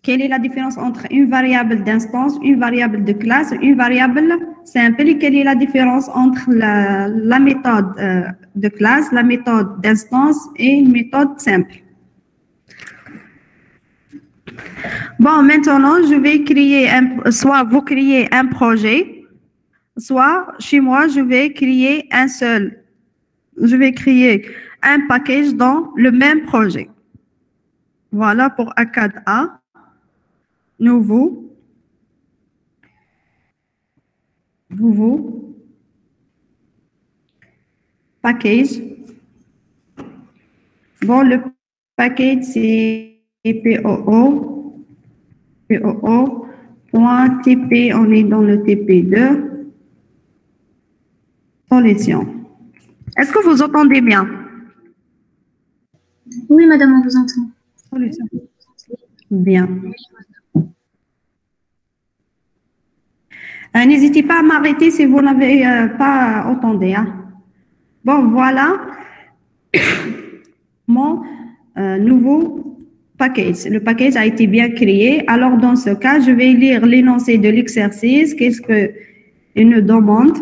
Quelle est la différence entre une variable d'instance, une variable de classe, une variable simple? Et quelle est la différence entre la méthode de classe, la méthode d'instance et une méthode simple? Bon, maintenant, je vais créer soit vous créez un projet, soit chez moi, je vais créer je vais créer un package dans le même projet. Voilà pour ACAD A, nouveau, package. Bon, le package, c'est POO.TP, on est dans le TP2, solution. Est-ce que vous entendez bien? Oui, madame, on vous entend. Solution. Bien. N'hésitez pas à m'arrêter si vous n'avez pas entendu. Hein. Bon, voilà mon nouveau package. Le package a été bien créé. Alors, dans ce cas, je vais lire l'énoncé de l'exercice. Qu'est-ce qu'il nous demande?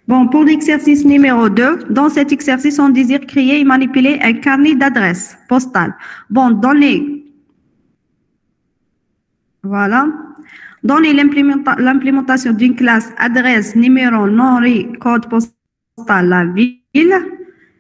Bon, pour l'exercice numéro 2, dans cet exercice, on désire créer et manipuler un carnet d'adresses postales. Bon, voilà. Donner l'implémentation d'une classe adresse, numéro, nom, code postal, la ville,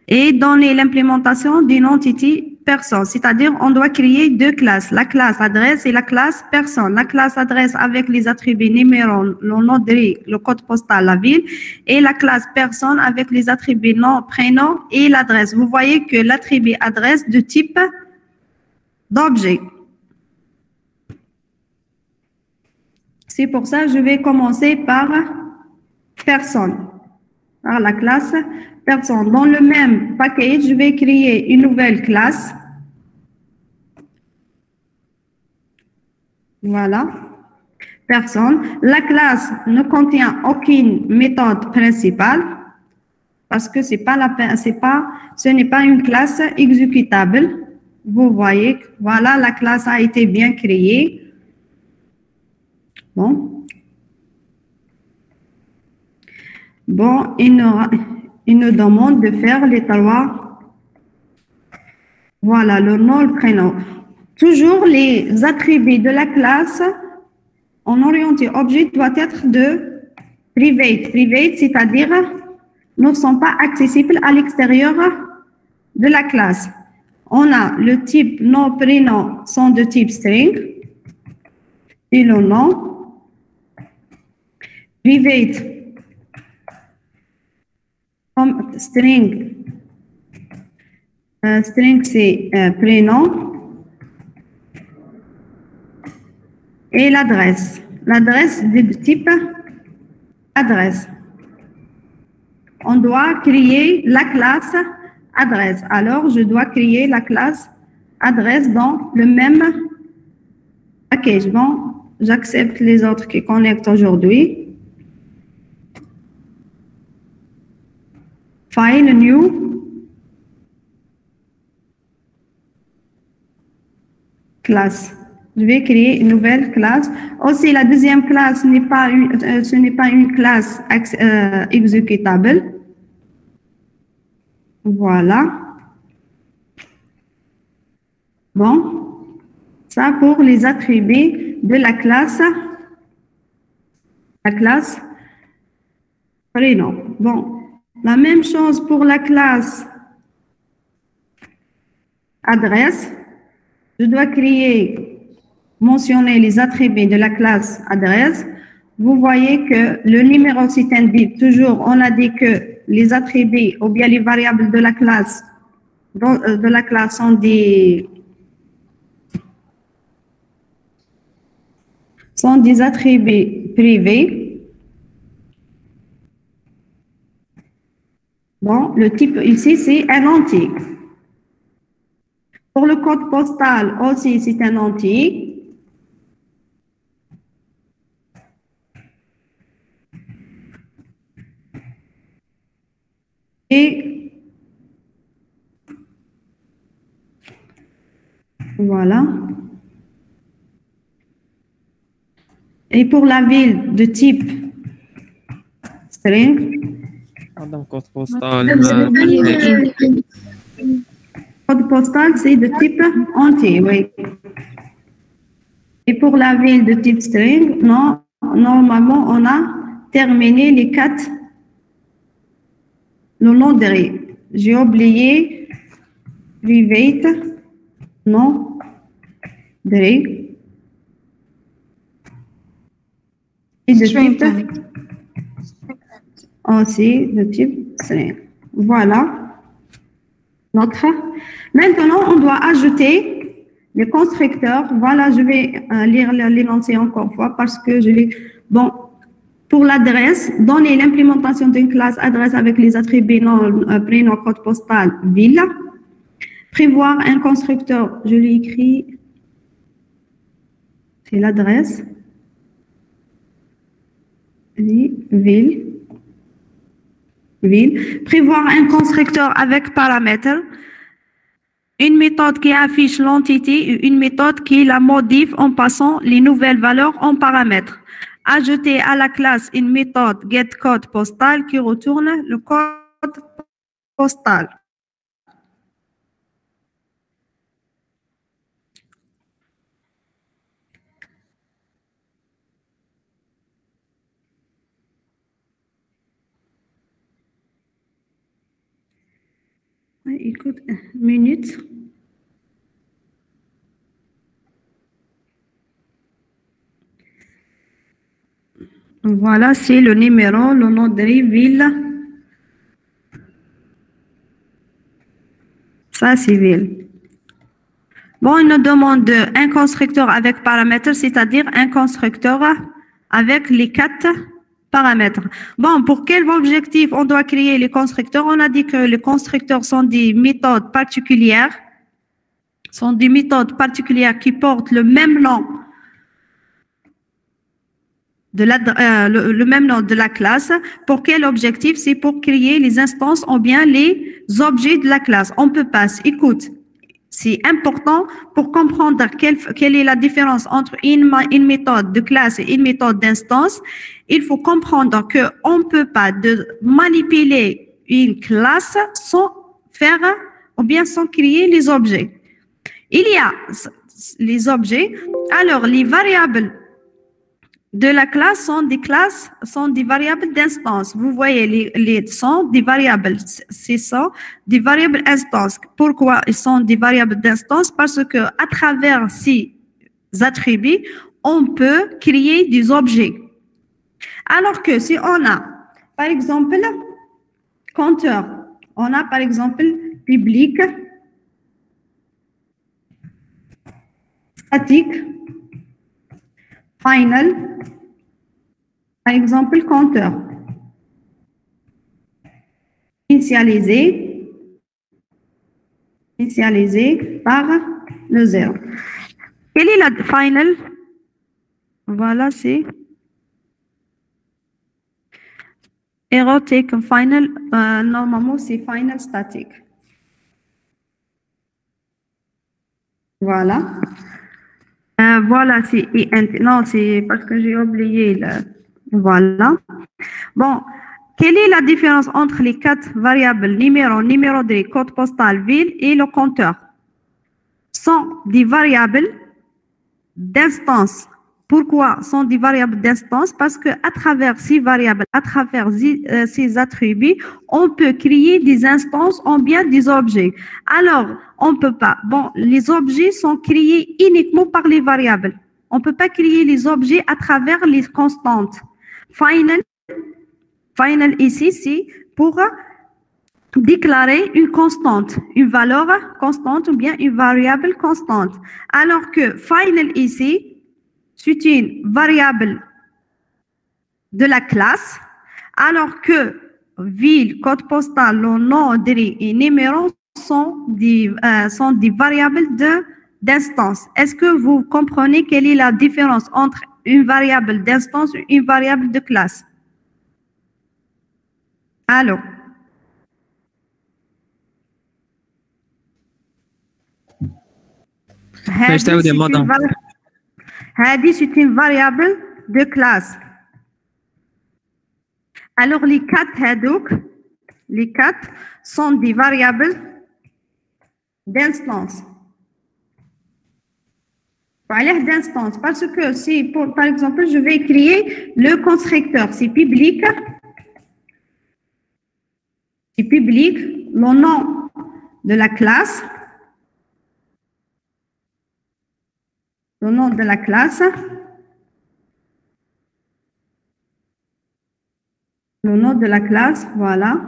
et donner l'implémentation d'une entité personne. C'est-à-dire, on doit créer deux classes, la classe adresse et la classe personne. La classe adresse avec les attributs numéro, le nom de le code postal, la ville, et la classe personne avec les attributs nom, prénom et l'adresse. Vous voyez que l'attribut adresse de type d'objet. C'est pour ça que je vais commencer par personne, par la classe personne. Dans le même package, je vais créer une nouvelle classe. Voilà, personne. La classe ne contient aucune méthode principale parce que ce n'est pas une classe exécutable. Vous voyez, voilà, la classe a été bien créée. Bon, il nous demande de faire les trois. Voilà, le nom, le prénom. Toujours les attributs de la classe en orienté objet doit être de private. Private, c'est-à-dire ne sont pas accessibles à l'extérieur de la classe. On a le type nom, prénom sont de type string et le nom. Private comme string. String, c'est prénom. Et l'adresse. L'adresse de type adresse. On doit créer la classe adresse. Alors, je dois créer la classe adresse dans le même package. Bon, j'accepte les autres qui connectent aujourd'hui. File, new. Classe. Je vais créer une nouvelle classe. Aussi, la deuxième classe ce n'est pas une classe exécutable. Voilà. Bon, ça pour les attributs de la classe prénom. Bon, la même chose pour la classe adresse. Je dois mentionner les attributs de la classe adresse. Vous voyez que le numéro c'est un bit. Toujours, on a dit que les attributs ou bien les variables de la classe sont des attributs privés. Bon, le type ici, c'est un entier. Pour le code postal aussi, c'est un entier. Et voilà. Et pour la ville de type string, code postal. code postal, c'est de type entier, oui. Et pour la ville de type string, non, normalement, on a terminé les 4 le nom de ré. J'ai oublié private, nom de ré. Et de type aussi de type string. Voilà. Maintenant, on doit ajouter les constructeurs. Voilà, je vais lire l'énoncé encore une fois parce que je l'ai. Bon, pour l'adresse, donner l'implémentation d'une classe adresse avec les attributs nom, prénom, code postal, ville. Prévoir un constructeur, je l'ai écrit, c'est l'adresse. Ville. Prévoir un constructeur avec paramètres. Une méthode qui affiche l'entité et une méthode qui la modifie en passant les nouvelles valeurs en paramètres. Ajouter à la classe une méthode getCodePostal qui retourne le code postal. Écoute, une minute. Voilà, c'est le numéro, le nom de ville. Ça, c'est ville. Bon, il nous demande un constructeur avec paramètres, c'est-à-dire un constructeur avec les 4 paramètres. Bon, pour quel objectif on doit créer les constructeurs? On a dit que les constructeurs sont des méthodes particulières, qui portent le même nom le même nom de la classe. Pour quel objectif? C'est pour créer les instances ou bien les objets de la classe. On peut pas. Écoute, c'est important pour comprendre quelle est la différence entre une méthode de classe et une méthode d'instance. Il faut comprendre qu'on ne peut pas manipuler une classe sans faire ou bien sans créer les objets. Il y a les objets. Alors, les variables de la classe sont des variables d'instance. Vous voyez, sont des variables. C'est ça, des variables instances. Pourquoi ils sont des variables d'instance? Parce que à travers ces attributs, on peut créer des objets. Alors que si on a, par exemple, compteur, on a par exemple public, statique, final, par exemple, compteur. Initialisé par le 0. Quelle est la final? Voilà, c'est erotic final. Normalement, c'est final static. Voilà. Voilà, c'est non, c'est parce que j'ai oublié le. Voilà. Bon, quelle est la différence entre les 4 variables numéro de code postal, ville et le compteur? Sont des variables d'instance. Pourquoi sont des variables d'instance? Parce que à travers ces variables, à travers ces attributs, on peut créer des instances ou bien des objets. Alors, on ne peut pas. Bon, les objets sont créés uniquement par les variables. On ne peut pas créer les objets à travers les constantes. Final ici, c'est pour déclarer une constante, une valeur constante ou bien une variable constante. Alors que final ici, c'est une variable de la classe, alors que ville, code postal, le nom et numéro sont des variables d'instance. Est-ce que vous comprenez quelle est la différence entre une variable d'instance et une variable de classe? Allô? هذه c'est une variable de classe. Alors, les quatre sont des variables d'instance. D'instance, parce que si, par exemple, je vais créer le constructeur, c'est public. C'est public, le nom de la classe. Le nom de la classe. Le nom de la classe, voilà.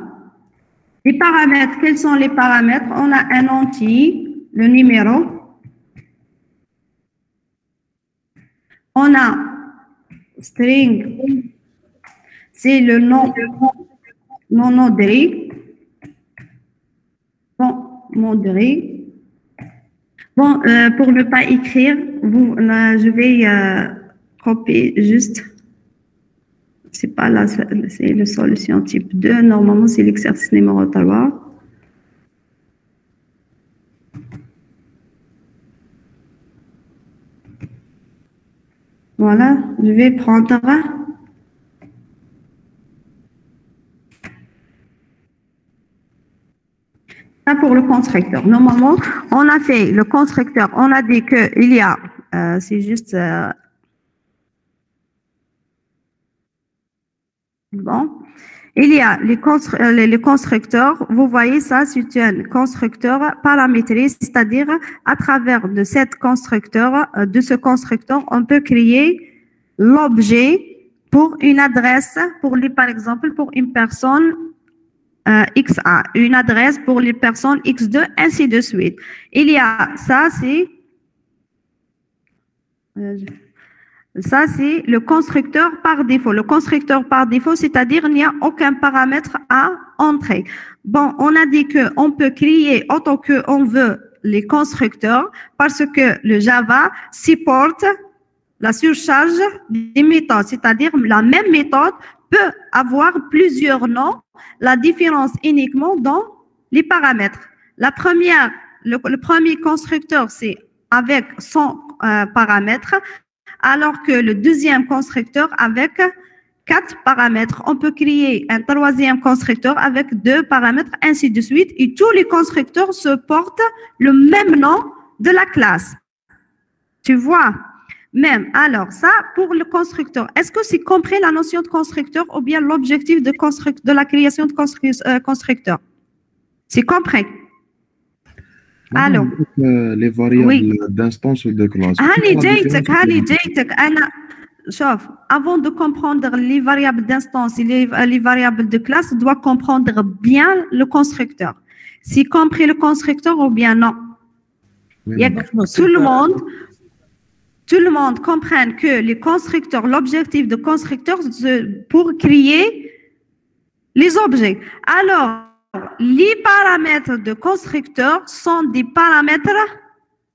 Les paramètres, quels sont les paramètres? On a un entier, le numéro. On a string, c'est le nom de règle. Bon, nom de règle. Bon, pour ne pas écrire, je vais copier juste. C'est pas là, c'est la solution type 2. Normalement, c'est l'exercice numéro 3. Voilà, je vais prendre ça pour le constructeur. Normalement, on a fait le constructeur, on a dit qu'il y a, c'est juste, bon, il y a les constructeurs, vous voyez ça, c'est un constructeur paramétré, c'est-à-dire à travers de ce constructeur, on peut créer l'objet pour une adresse, par exemple, pour une personne XA, une adresse pour les personnes X2, ainsi de suite. Il y a ça, c'est le constructeur par défaut. Le constructeur par défaut, c'est-à-dire il n'y a aucun paramètre à entrer. Bon, on a dit qu'on peut créer autant qu'on veut les constructeurs parce que le Java supporte la surcharge des méthodes, c'est-à-dire la même méthode peut avoir plusieurs noms, la différence uniquement dans les paramètres. Le premier constructeur, c'est avec 100 paramètres, alors que le deuxième constructeur avec 4 paramètres. On peut créer un troisième constructeur avec 2 paramètres, ainsi de suite, et tous les constructeurs se portent le même nom de la classe. Tu vois? Même, alors ça, pour le constructeur, est-ce que c'est compris la notion de constructeur ou bien l'objectif de la création de constructeur? C'est compris? Alors, les variables d'instance ou de classe. Avant de comprendre les variables d'instance et les variables de classe, on doit comprendre bien le constructeur. C'est compris le constructeur ou bien non? Tout le monde comprend que les constructeurs, l'objectif de constructeur, c'est pour créer les objets. Alors, les paramètres de constructeur sont des paramètres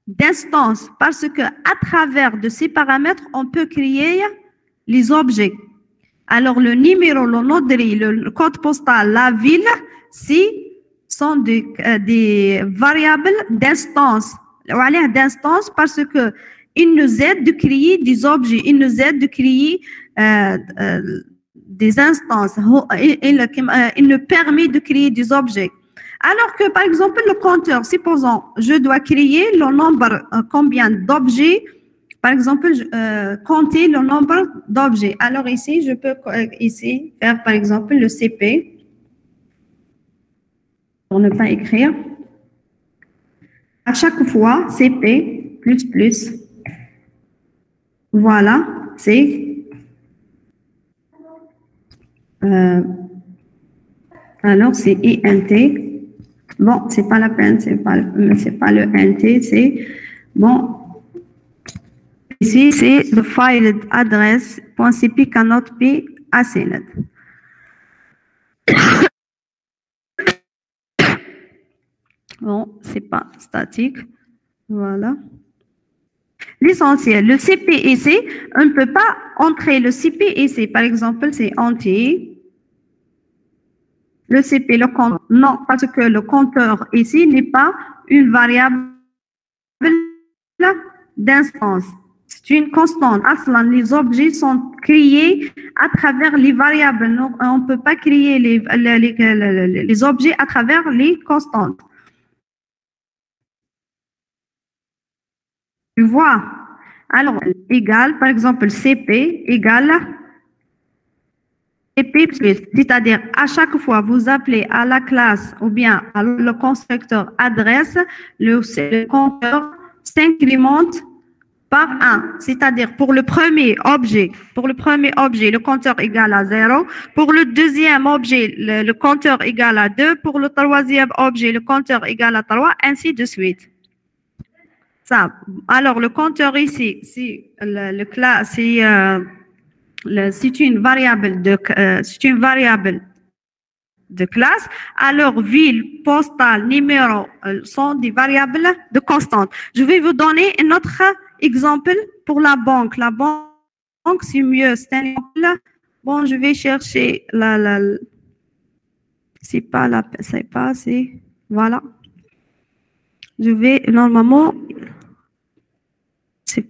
d'instance parce que à travers de ces paramètres, on peut créer les objets. Alors, le numéro, le nom de rue, le code postal, la ville, sont des variables d'instance. D'instance parce que ils nous aident de créer des objets, ils nous aident de créer des instances, il nous permet de créer des objets. Alors que, par exemple, le compteur, supposons, je dois créer le nombre, combien d'objets, par exemple, compter le nombre d'objets. Alors ici, je peux ici faire, par exemple, le CP, pour ne pas écrire. À chaque fois, CP, plus. Voilà, c'est... alors, c'est INT. Bon, c'est pas la peine, c'est pas le NT, c'est... Bon, ici, c'est le file address.cp cannot be assigned. Bon, c'est pas statique. Voilà. L'essentiel, le CPEC, on ne peut pas entrer le CPEC. Par exemple, c'est entier. Le CP, le compte, non, parce que le compteur ici n'est pas une variable d'instance. C'est une constante. Aslan, les objets sont créés à travers les variables. Donc, on ne peut pas créer les objets à travers les constantes. Tu vois? Alors, égal, par exemple, CP égale CP plus. C'est-à-dire, à chaque fois, vous appelez à la classe ou bien à le constructeur adresse, le compteur s'incrémente par 1. C'est-à-dire, pour le premier objet, le compteur égale à 0. Pour le deuxième objet, le compteur égale à 2. Pour le troisième objet, le compteur égale à 3, ainsi de suite. Ça. Alors, le compteur ici, c'est c'est une variable de classe. Alors, ville, postale, numéro sont des variables de constante. Je vais vous donner un autre exemple pour la banque. La banque, c'est mieux. C'est un exemple. Bon, je vais chercher c'est voilà. Je vais normalement. C'est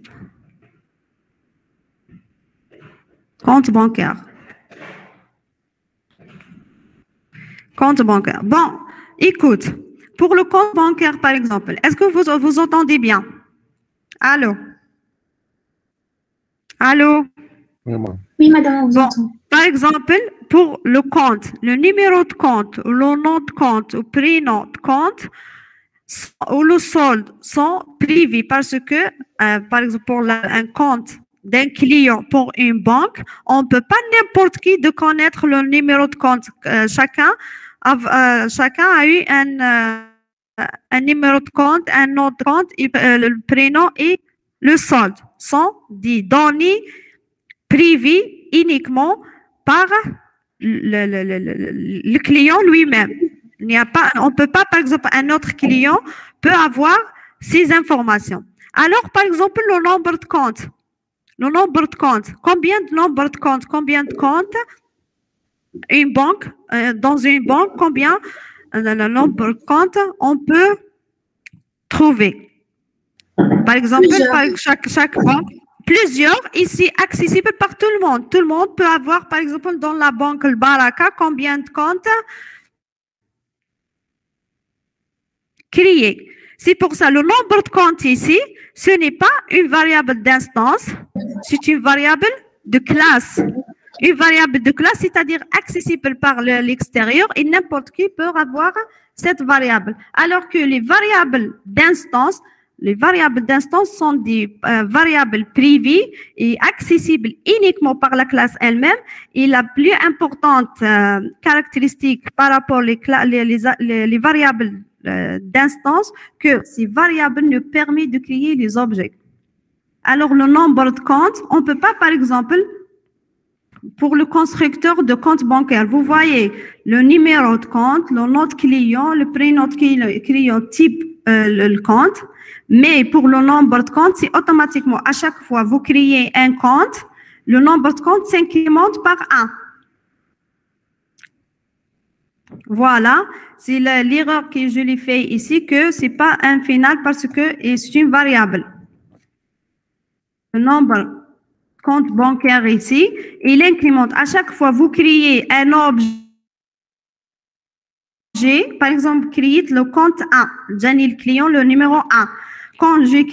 compte bancaire. Compte bancaire. Bon, écoute, pour le compte bancaire, par exemple, est-ce que vous entendez bien? Allô? Allô? Oui, madame, on vous bon, entend. Par exemple, pour le compte, le numéro de compte, le nom de compte, le prénom de compte, ou le solde sont privés parce que, par exemple, pour un compte d'un client pour une banque, on ne peut pas n'importe qui de connaître le numéro de compte. Chacun a eu un numéro de compte, un nom de compte, le prénom et le solde sont des données privées uniquement par le client lui-même. On ne peut pas, par exemple, un autre client peut avoir ces informations. Alors, par exemple, le nombre de comptes. Le nombre de comptes. Combien de comptes une banque, dans une banque, combien le nombre de comptes on peut trouver. Par exemple, chaque banque, plusieurs, ici, accessibles par tout le monde. Tout le monde peut avoir, par exemple, dans la banque le Baraka, combien de comptes créés. C'est pour ça, le nombre de comptes ici, ce n'est pas une variable d'instance, c'est une variable de classe. Une variable de classe, c'est-à-dire accessible par l'extérieur et n'importe qui peut avoir cette variable. Alors que les variables d'instance sont des variables privées et accessibles uniquement par la classe elle-même. Et la plus importante caractéristique par rapport les variables d'instance, que ces variables nous permettent de créer les objets. Alors, le nombre de comptes, on ne peut pas, par exemple, pour le constructeur de compte bancaire, vous voyez le numéro de compte, le nom de client, le prénom de client type le compte. Mais pour le nombre de comptes, c'est automatiquement, à chaque fois vous créez un compte, le nombre de comptes s'incrémente par 1. Voilà, c'est l'erreur que je l'ai fait ici, que ce n'est pas un final parce que c'est une variable. Le nombre de compte bancaire ici, il incrémente. À chaque fois, vous créez un objet, par exemple, créez le compte 1, j'ai le client, le numéro 1. Quand j'aurai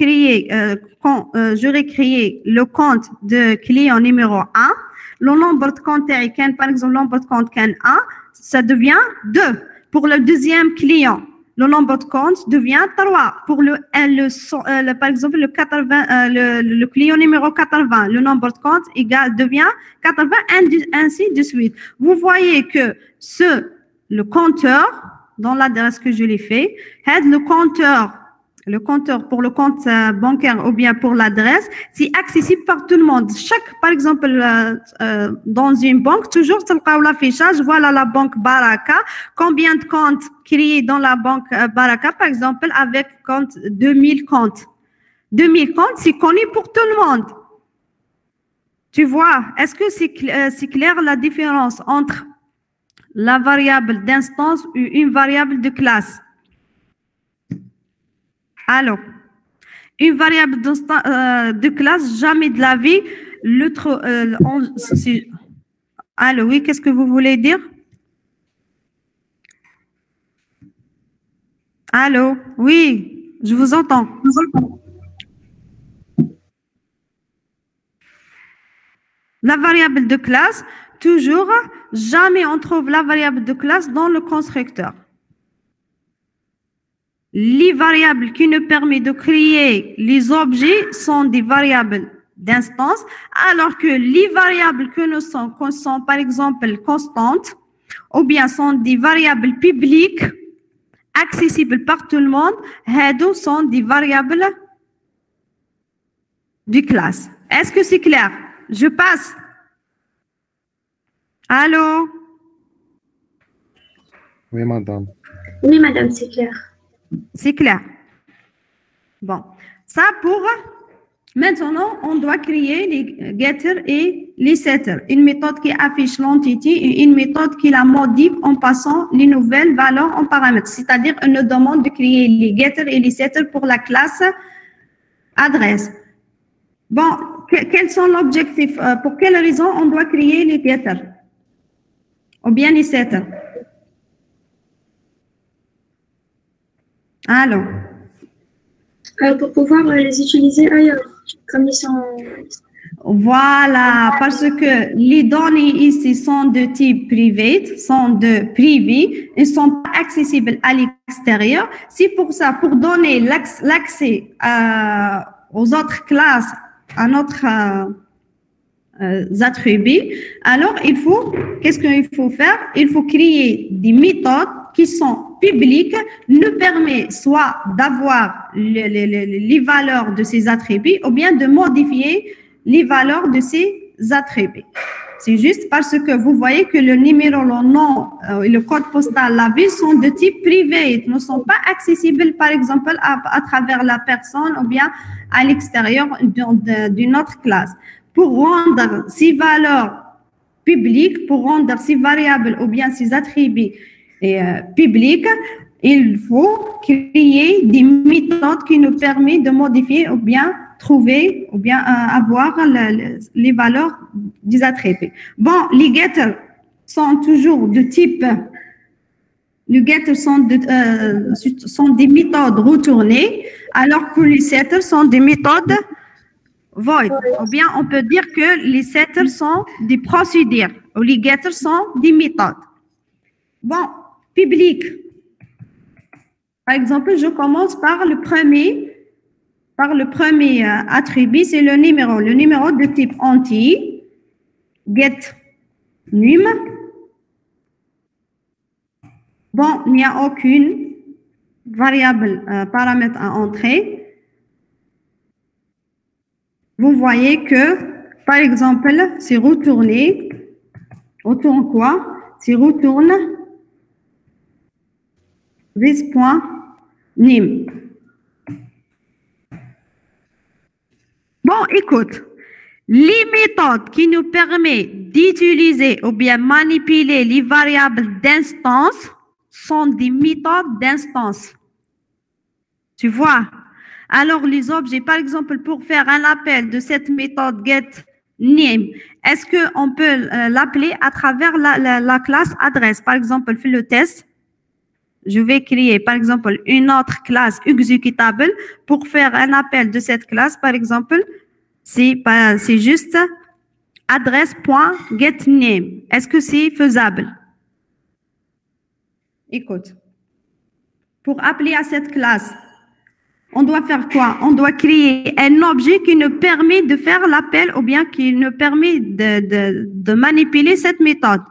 créé le compte de client numéro 1, le nombre de comptes, par exemple, le nombre de comptes 1, ça devient 2. Pour le deuxième client, le nombre de comptes devient 3. Pour par exemple, le client numéro 80, le nombre de comptes devient 80, ainsi de suite. Vous voyez que le compteur, dans l'adresse que je l'ai fait, le compteur pour le compte bancaire ou bien pour l'adresse, c'est accessible par tout le monde. Par exemple, dans une banque, toujours, l'affichage, voilà la banque Baraka. Combien de comptes créés dans la banque Baraka, par exemple, avec 2000 comptes. 2000 comptes, c'est connu pour tout le monde. Tu vois, est-ce que c'est clair la différence entre la variable d'instance et une variable de classe? Alors, une variable de classe, jamais de la vie. Allô, oui, qu'est-ce que vous voulez dire? Allô, oui, je vous entends. La variable de classe, toujours, jamais on trouve la variable de classe dans le constructeur. Les variables qui nous permettent de créer les objets sont des variables d'instance, alors que les variables que nous sont par exemple constantes, ou bien sont des variables publiques, accessibles par tout le monde, ces sont des variables de classe. Est-ce que c'est clair? Je passe. Allô? Oui, madame. Oui, madame, c'est clair. C'est clair. Bon, ça pour... Maintenant, on doit créer les getters et les setters. Une méthode qui affiche l'entité et une méthode qui la modifie en passant les nouvelles valeurs en paramètres. C'est-à-dire, on nous demande de créer les getters et les setters pour la classe adresse. Bon, quels sont l'objectif? Pour quelle raison on doit créer les getters? Ou bien les setters? Alors? Pour pouvoir les utiliser ailleurs, comme ils sont... Voilà, parce que les données ici sont de type privé, sont de privé, ils ne sont pas accessibles à l'extérieur. C'est pour ça, pour donner l'accès aux autres classes, à notre attributs, alors qu'est-ce qu'il faut faire? Il faut créer des méthodes qui sont publiques, nous permet soit d'avoir les valeurs de ces attributs ou bien de modifier les valeurs de ces attributs. C'est juste parce que vous voyez que le numéro, le nom et le code postal, la ville sont de type privé, ne sont pas accessibles par exemple à travers la personne ou bien à l'extérieur d'une autre classe. Pour rendre ces valeurs publiques, pour rendre ces variables ou bien ces attributs publics, il faut créer des méthodes qui nous permettent de modifier ou bien trouver ou bien avoir les valeurs des attributs. Bon, les getters sont toujours de type, les getters sont des méthodes retournées, alors que les setters sont des méthodes void. Ou bien on peut dire que les setters sont des procédures, ou les getters sont des méthodes. Bon, public. Par exemple, je commence par le premier attribut, c'est le numéro de type entier, get num. Bon, il n'y a aucune variable paramètre à entrer. Vous voyez que, par exemple, c'est retourné. Retourne quoi? C'est retourne this.name. Bon, écoute, les méthodes qui nous permettent d'utiliser ou bien manipuler les variables d'instance sont des méthodes d'instance. Tu vois? Alors, les objets, par exemple, pour faire un appel de cette méthode getName, est-ce qu'on peut l'appeler à travers la classe adresse? Par exemple, fais le test. Je vais créer, par exemple, une autre classe exécutable pour faire un appel de cette classe. Par exemple, c'est juste adresse.getName. Est-ce que c'est faisable? Écoute, pour appeler à cette classe, on doit faire quoi? On doit créer un objet qui nous permet de faire l'appel ou bien qui nous permet de manipuler cette méthode.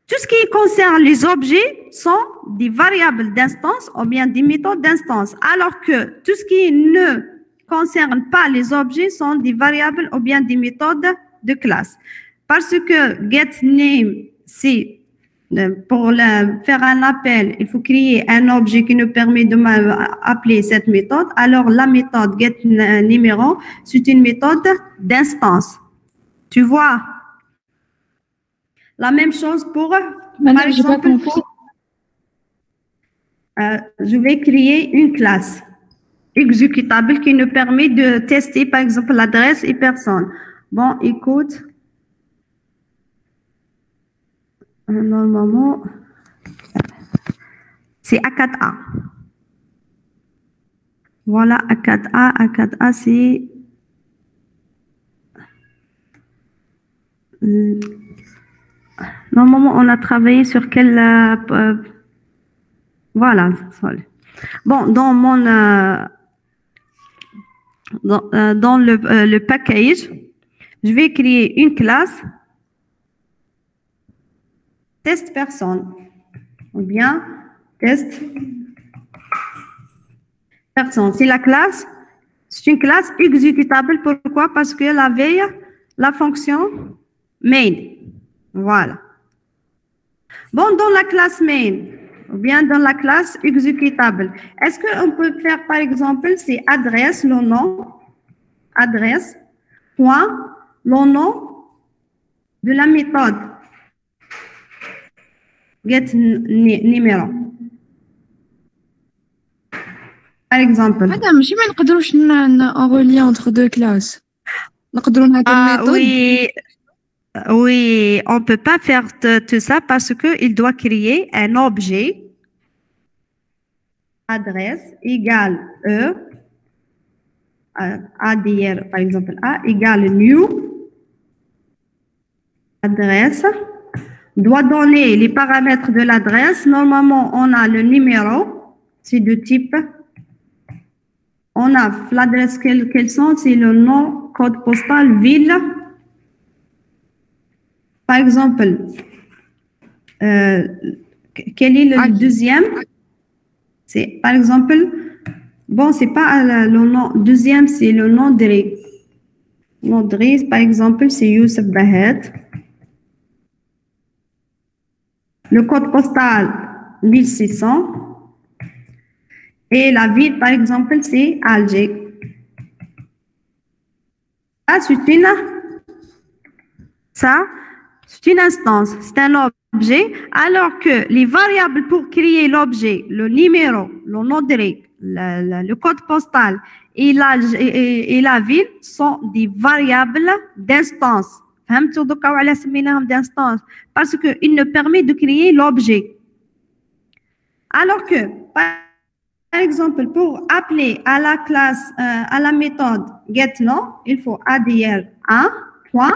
Tout ce qui concerne les objets sont des variables d'instance ou bien des méthodes d'instance, alors que tout ce qui ne concerne pas les objets sont des variables ou bien des méthodes de classe. Parce que getName, c'est pour faire un appel, il faut créer un objet qui nous permet de appeler cette méthode. Alors, la méthode getNuméro, c'est une méthode d'instance. Tu vois? La même chose pour, par exemple, je vais créer une classe. exécutable qui nous permet de tester, par exemple, l'adresse et personne. Bon, écoute. Normalement, c'est A4A. Voilà, A4A. A4A, c'est... Normalement, on a travaillé sur quel... voilà. Bon, dans mon... dans le package, je vais créer une classe test personne ou bien test personne. C'est la classe, c'est une classe exécutable. Pourquoi? Parce qu'elle avait la fonction main. Voilà. Bon, dans la classe main ou bien dans la classe exécutable, est-ce qu'on peut faire par exemple, c'est adresse, le nom, adresse, point, le nom de la méthode get numéro. Par exemple. Madame, je ne peux pas en relier entre deux classes. Oui, oui, on ne peut pas faire tout ça parce qu'il doit créer un objet adresse égale E, A dire par exemple A égale new, adresse, doit donner les paramètres de l'adresse. Normalement, on a le numéro, c'est de type. On a l'adresse quels sont, c'est le nom, code postal, ville. Par exemple, quel est le deuxième? C'est par exemple, bon, c'est pas le nom, deuxième, c'est le nom de rue. Nom de rue, par exemple, c'est Youssef Bahed. Le code postal, 1600. Et la ville, par exemple, c'est Alger. C'est une instance, c'est un objet, alors que les variables pour créer l'objet, le numéro, le nom de rue, le code postal et la ville sont des variables d'instance. D'instance parce qu'il nous permet de créer l'objet. Alors que, par exemple, pour appeler à la classe, à la méthode getNow, il faut adr 1 point.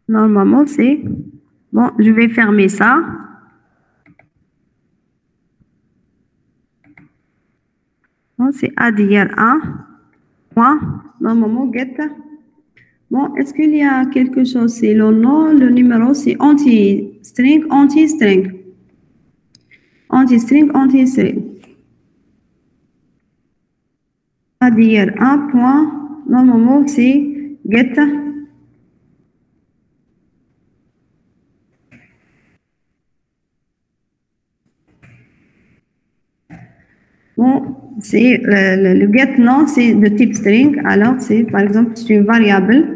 Normalement, c'est... Bon, je vais fermer ça. Bon, c'est adr 1 point. Normalement, get... Bon, est-ce qu'il y a quelque chose? C'est le nom, le numéro, c'est anti-string, anti-string. Anti-string, anti-string. Adr 1 point. Normalement, c'est get. Bon, c'est le get nom, c'est de type string. Alors, c'est par exemple, c'est une variable.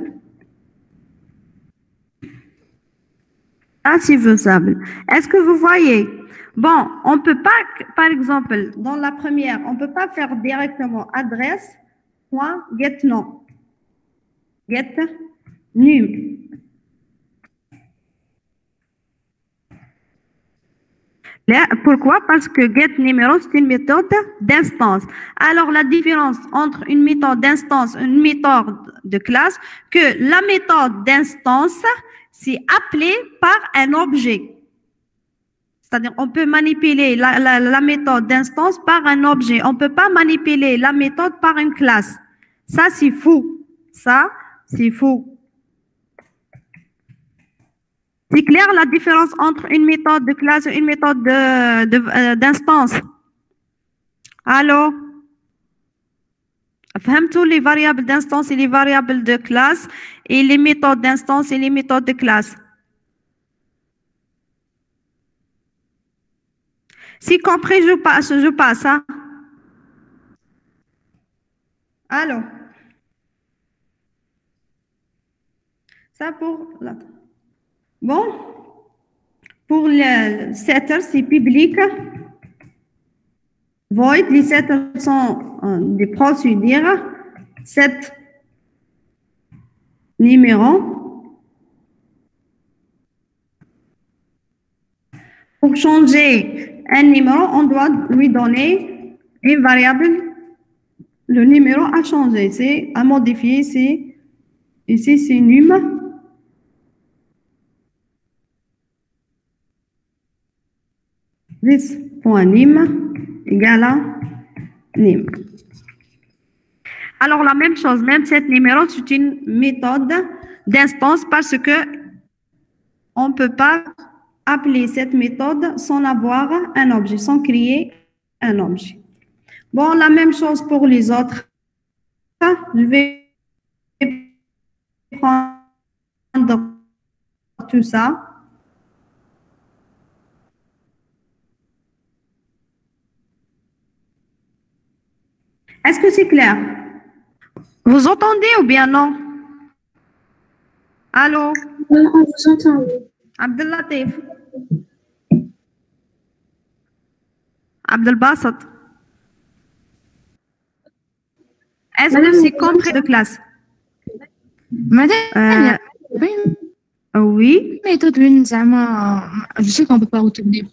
Ah, c'est faisable. Est-ce que vous voyez? Bon, on ne peut pas, par exemple, dans la première, on ne peut pas faire directement adresse, point, get nom. Get num. Pourquoi? Parce que get numéro, c'est une méthode d'instance. Alors, la différence entre une méthode d'instance et une méthode de classe, que la méthode d'instance, c'est appelé par un objet. C'est-à-dire, on peut manipuler la méthode d'instance par un objet. On ne peut pas manipuler la méthode par une classe. Ça, c'est faux. Ça, c'est faux. C'est clair la différence entre une méthode de classe et une méthode d'instance? Allô? Tous les variables d'instance et les variables de classe et les méthodes d'instance et les méthodes de classe. Si compris, je passe. Hein? Allô? Ça pour la... Bon, pour le setter, c'est public. Void, les setters sont des procédures. 7 numéros. Pour changer un numéro, on doit lui donner une variable. Le numéro a changé, c'est à modifier, c'est ici c'est num. This.nim égale à nim. Alors la même chose, même cet numéro, c'est une méthode d'instance parce que on ne peut pas appeler cette méthode sans avoir un objet, sans créer un objet. Bon, la même chose pour les autres. Je vais prendre tout ça. Est-ce que c'est clair? Vous entendez ou bien non? Allô? On vous entend, oui. Abdellatif. Abdelbasat. Est-ce que c'est compris de classe? Madame, oui. méthode une, je sais qu'on peut pas retourner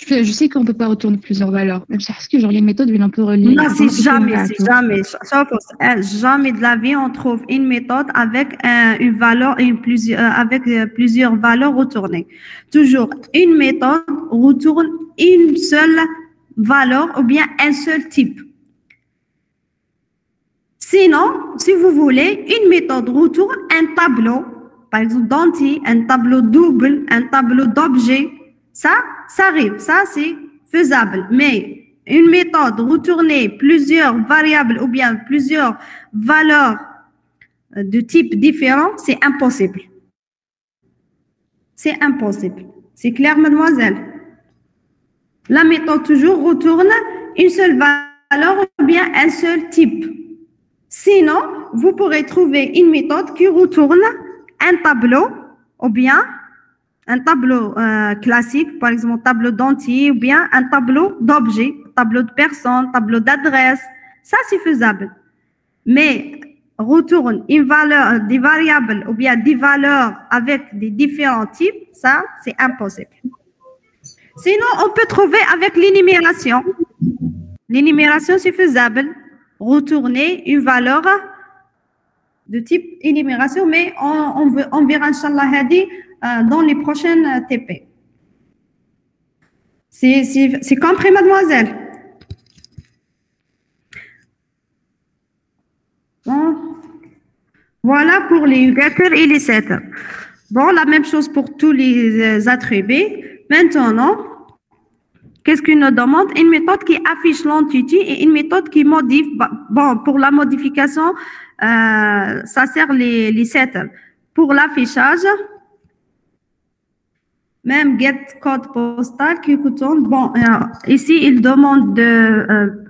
je sais qu'on peut pas retourner plusieurs valeurs. Même parce que genre les méthodes, on peut relier. Non, c'est jamais. Jamais de la vie, on trouve une méthode avec une valeur avec plusieurs valeurs retournées. Toujours, une méthode retourne une seule valeur ou bien un seul type. Sinon, si vous voulez, une méthode retourne un tableau, par exemple d'entier, un tableau double, un tableau d'objets. Ça arrive, ça c'est faisable. Mais une méthode retourner plusieurs variables ou bien plusieurs valeurs de types différents, c'est impossible. C'est impossible. C'est clair, mademoiselle? La méthode toujours retourne une seule valeur ou bien un seul type. Sinon, vous pourrez trouver une méthode qui retourne un tableau ou bien un tableau classique, par exemple tableau d'entier ou bien un tableau d'objets, tableau de personnes, tableau d'adresse. Ça, c'est faisable. Mais retourne une valeur, des variables ou bien des valeurs avec des différents types, ça, c'est impossible. Sinon, on peut trouver avec l'énumération. L'énumération, c'est faisable. Retourner une valeur de type énumération, mais on verra, Inch'Allah, Hadi, dans les prochaines TP. C'est compris, mademoiselle? Bon. Voilà pour les getters et les setters. Bon, la même chose pour tous les attributs. Maintenant, qu'est-ce qu'il nous demande? Une méthode qui affiche l'entité et une méthode qui modifie. Bon, pour la modification, ça sert les setters. Pour l'affichage, même get code postal qui coûte. Bon, ici, il demande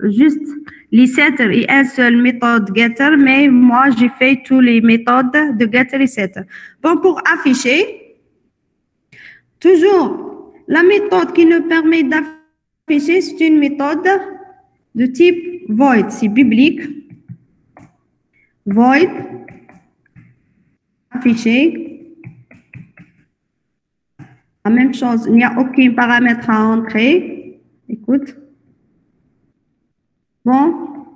juste les setters et une seule méthode getter, mais moi, j'ai fait toutes les méthodes de getter et setter. Bon, pour afficher, toujours, la méthode qui nous permet d'afficher, c'est une méthode de type void, c'est public. Void, afficher. La même chose, il n'y a aucun paramètre à entrer. Écoute. Bon.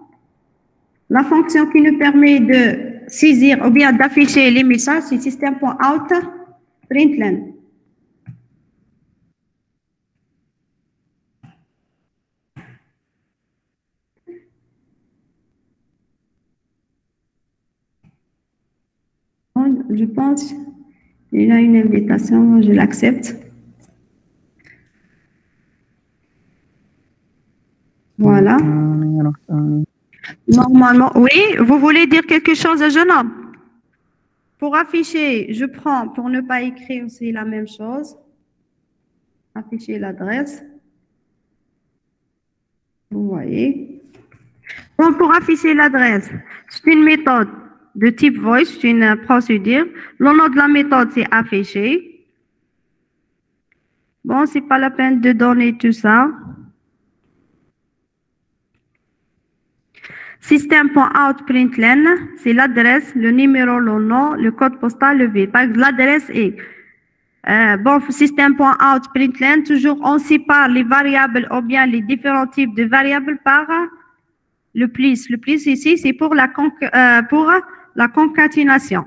La fonction qui nous permet de saisir ou bien d'afficher les messages, c'est system.out println. Je pense qu'il a une invitation, je l'accepte. Voilà. Normalement, oui, vous voulez dire quelque chose, jeune homme? Pour afficher, je prends, pour ne pas écrire aussi la même chose. Afficher l'adresse. Vous voyez. Bon, pour afficher l'adresse, c'est une méthode de type voice, c'est une procédure. Le nom de la méthode, c'est affiché. Bon, c'est pas la peine de donner tout ça. Système.out.println, c'est l'adresse, le numéro, le nom, le code postal, le vide. Par exemple, l'adresse est bon, système.out.println, toujours on sépare les variables ou bien les différents types de variables par le plus. Le plus ici, c'est pour la concaténation.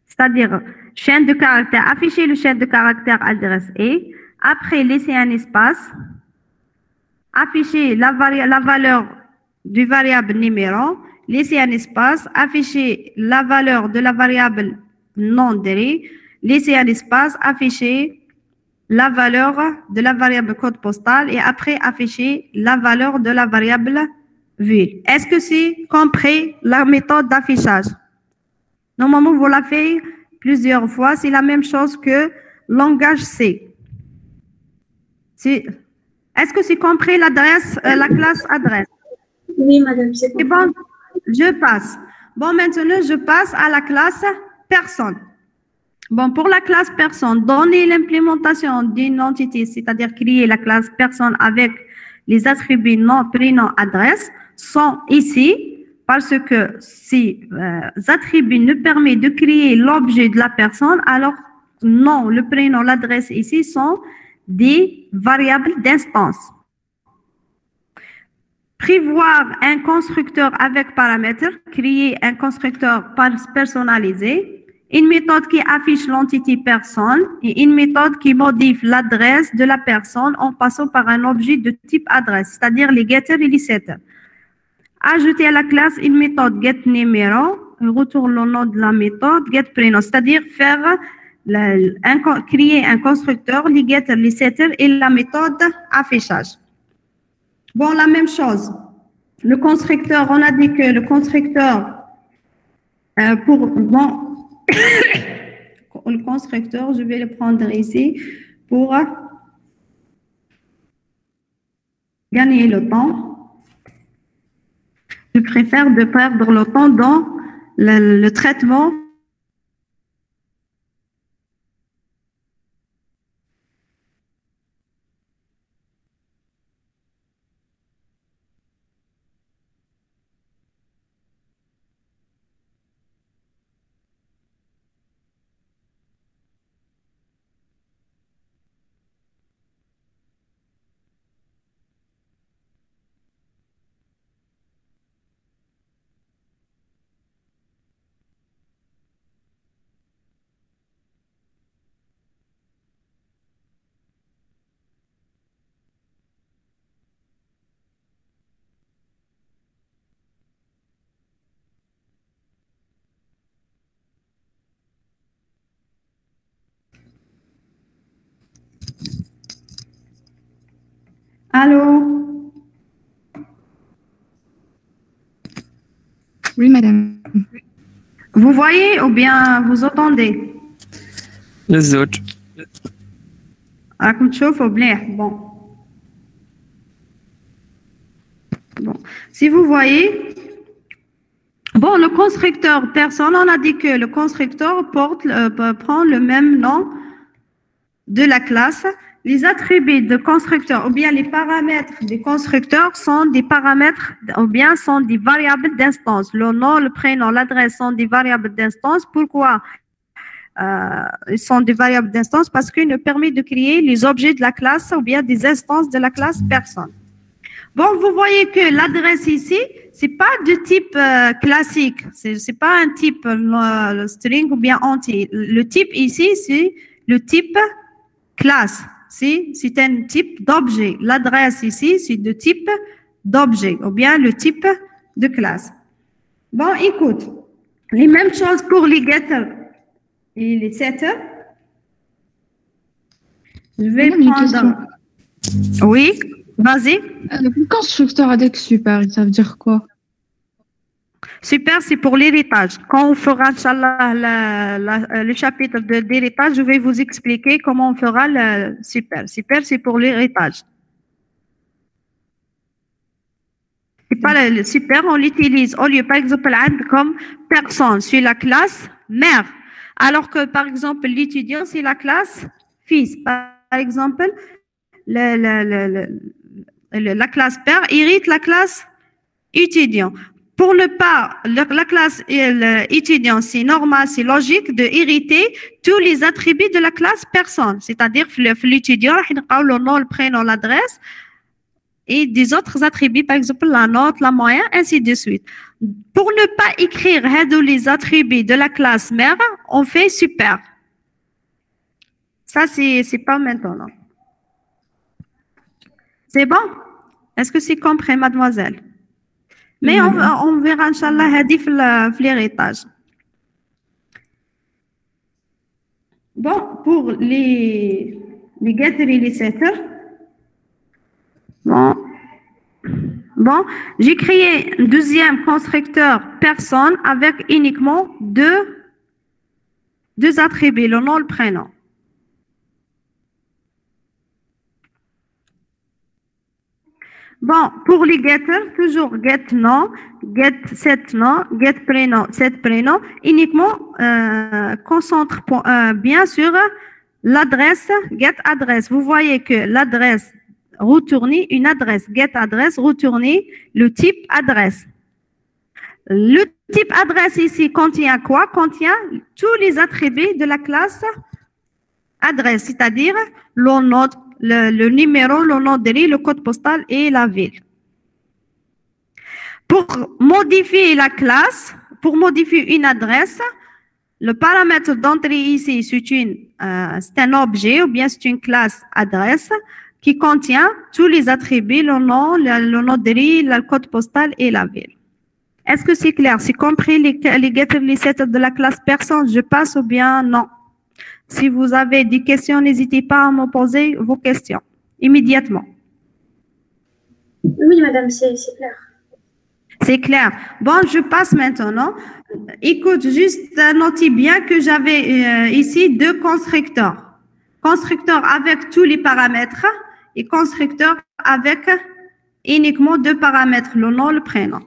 C'est-à-dire, chaîne de caractères, afficher le chaîne de caractères adresse et après laisser un espace, afficher la valeur du variable numéro, laisser un espace, afficher la valeur de la variable non dérivée, laisser un espace, afficher la valeur de la variable code postal et après afficher la valeur de la variable ville. Est-ce que c'est compris la méthode d'affichage? Normalement, vous l'avez fait plusieurs fois. C'est la même chose que langage C. Est-ce que c'est compris l'adresse, la classe adresse? Oui, madame, c'est bon. Je passe. Bon, maintenant, je passe à la classe personne. Bon, pour la classe personne, donner l'implémentation d'une entité, c'est-à-dire créer la classe personne avec les attributs nom, prénom, adresse, sont ici parce que ces attributs nous permettent de créer l'objet de la personne, alors nom, le prénom, l'adresse ici sont des variables d'instance. Prévoir un constructeur avec paramètres, créer un constructeur personnalisé, une méthode qui affiche l'entité personne et une méthode qui modifie l'adresse de la personne en passant par un objet de type adresse, c'est-à-dire les getters et les setters. Ajouter à la classe une méthode getNuméro, retourne le nom de la méthode getPrénom, c'est-à-dire faire créer un constructeur, les getters, les setters et la méthode affichage. Bon, la même chose. Le constructeur, on a dit que le constructeur le constructeur, je vais le prendre ici pour gagner le temps. Je préfère de perdre le temps dans le traitement. Allô? Oui, madame. Vous voyez ou bien vous entendez? Les autres. راكم تشوفوا مليح. Bon. Bon. Si vous voyez, bon, le constructeur personne, on a dit que le constructeur prend le même nom de la classe. Les attributs de constructeur ou bien les paramètres des constructeurs sont des paramètres ou bien sont des variables d'instance. Le nom, le prénom, l'adresse sont des variables d'instance. Pourquoi ils sont des variables d'instance? Parce qu'ils nous permettent de créer les objets de la classe ou bien des instances de la classe personne. Bon, vous voyez que l'adresse ici, c'est pas de type classique. C'est pas un type le string ou bien entier. Le type ici, c'est le type classe. C'est un type d'objet. L'adresse ici, c'est de type d'objet ou bien le type de classe. Bon, écoute, les mêmes choses pour les getters et les setters. Je vais prendre... Oui, vas-y. Le constructeur avec super, ça veut dire quoi? Super, c'est pour l'héritage. Quand on fera, Inch'Allah, le chapitre d'héritage, je vais vous expliquer comment on fera le super. Super, c'est pour l'héritage. pas le super, on l'utilise au lieu, par exemple, comme personne, c'est la classe mère. Alors que, par exemple, l'étudiant, c'est la classe fils. Par exemple, la classe père hérite la classe étudiant. Pour ne pas, la classe étudiant, c'est normal, c'est logique de hériter tous les attributs de la classe personne. C'est-à-dire, l'étudiant, le nom, le prénom, l'adresse, et des autres attributs, par exemple, la note, la moyenne, ainsi de suite. Pour ne pas écrire les attributs de la classe mère, on fait super. Ça, c'est pas maintenant. C'est bon? Est-ce que c'est compris, mademoiselle? Mais on verra, Inch'Allah, l'héritage. Bon, pour les getters et les setters, bon, j'ai créé un deuxième constructeur personne avec uniquement deux attributs, le nom et le prénom. Bon, pour les getters, toujours get nom, get set nom, get prénom, set prénom, uniquement concentre bien sur l'adresse, get adresse. Vous voyez que l'adresse retournée, une adresse, get adresse, retournée, le type adresse. Le type adresse ici contient quoi? Contient tous les attributs de la classe adresse, c'est-à-dire le nom, le numéro, le nom de rue, le code postal et la ville. Pour modifier la classe, pour modifier une adresse, le paramètre d'entrée ici, c'est un objet ou bien c'est une classe adresse qui contient tous les attributs, le nom de rue, le code postal et la ville. Est-ce que c'est clair? C'est compris les getters, les setters de la classe personne? Je passe ou bien non? Si vous avez des questions, n'hésitez pas à me poser vos questions immédiatement. Oui, madame, c'est clair. C'est clair. Bon, je passe maintenant. Écoute, juste notez bien que j'avais ici deux constructeurs. Constructeur avec tous les paramètres et constructeur avec uniquement deux paramètres, le nom et le prénom.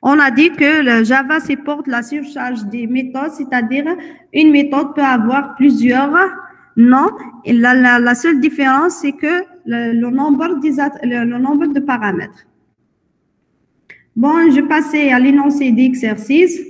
On a dit que le Java supporte la surcharge des méthodes, c'est-à-dire une méthode peut avoir plusieurs noms. Et la seule différence, c'est que le nombre de paramètres. Bon, je passais à l'énoncé d'exercice.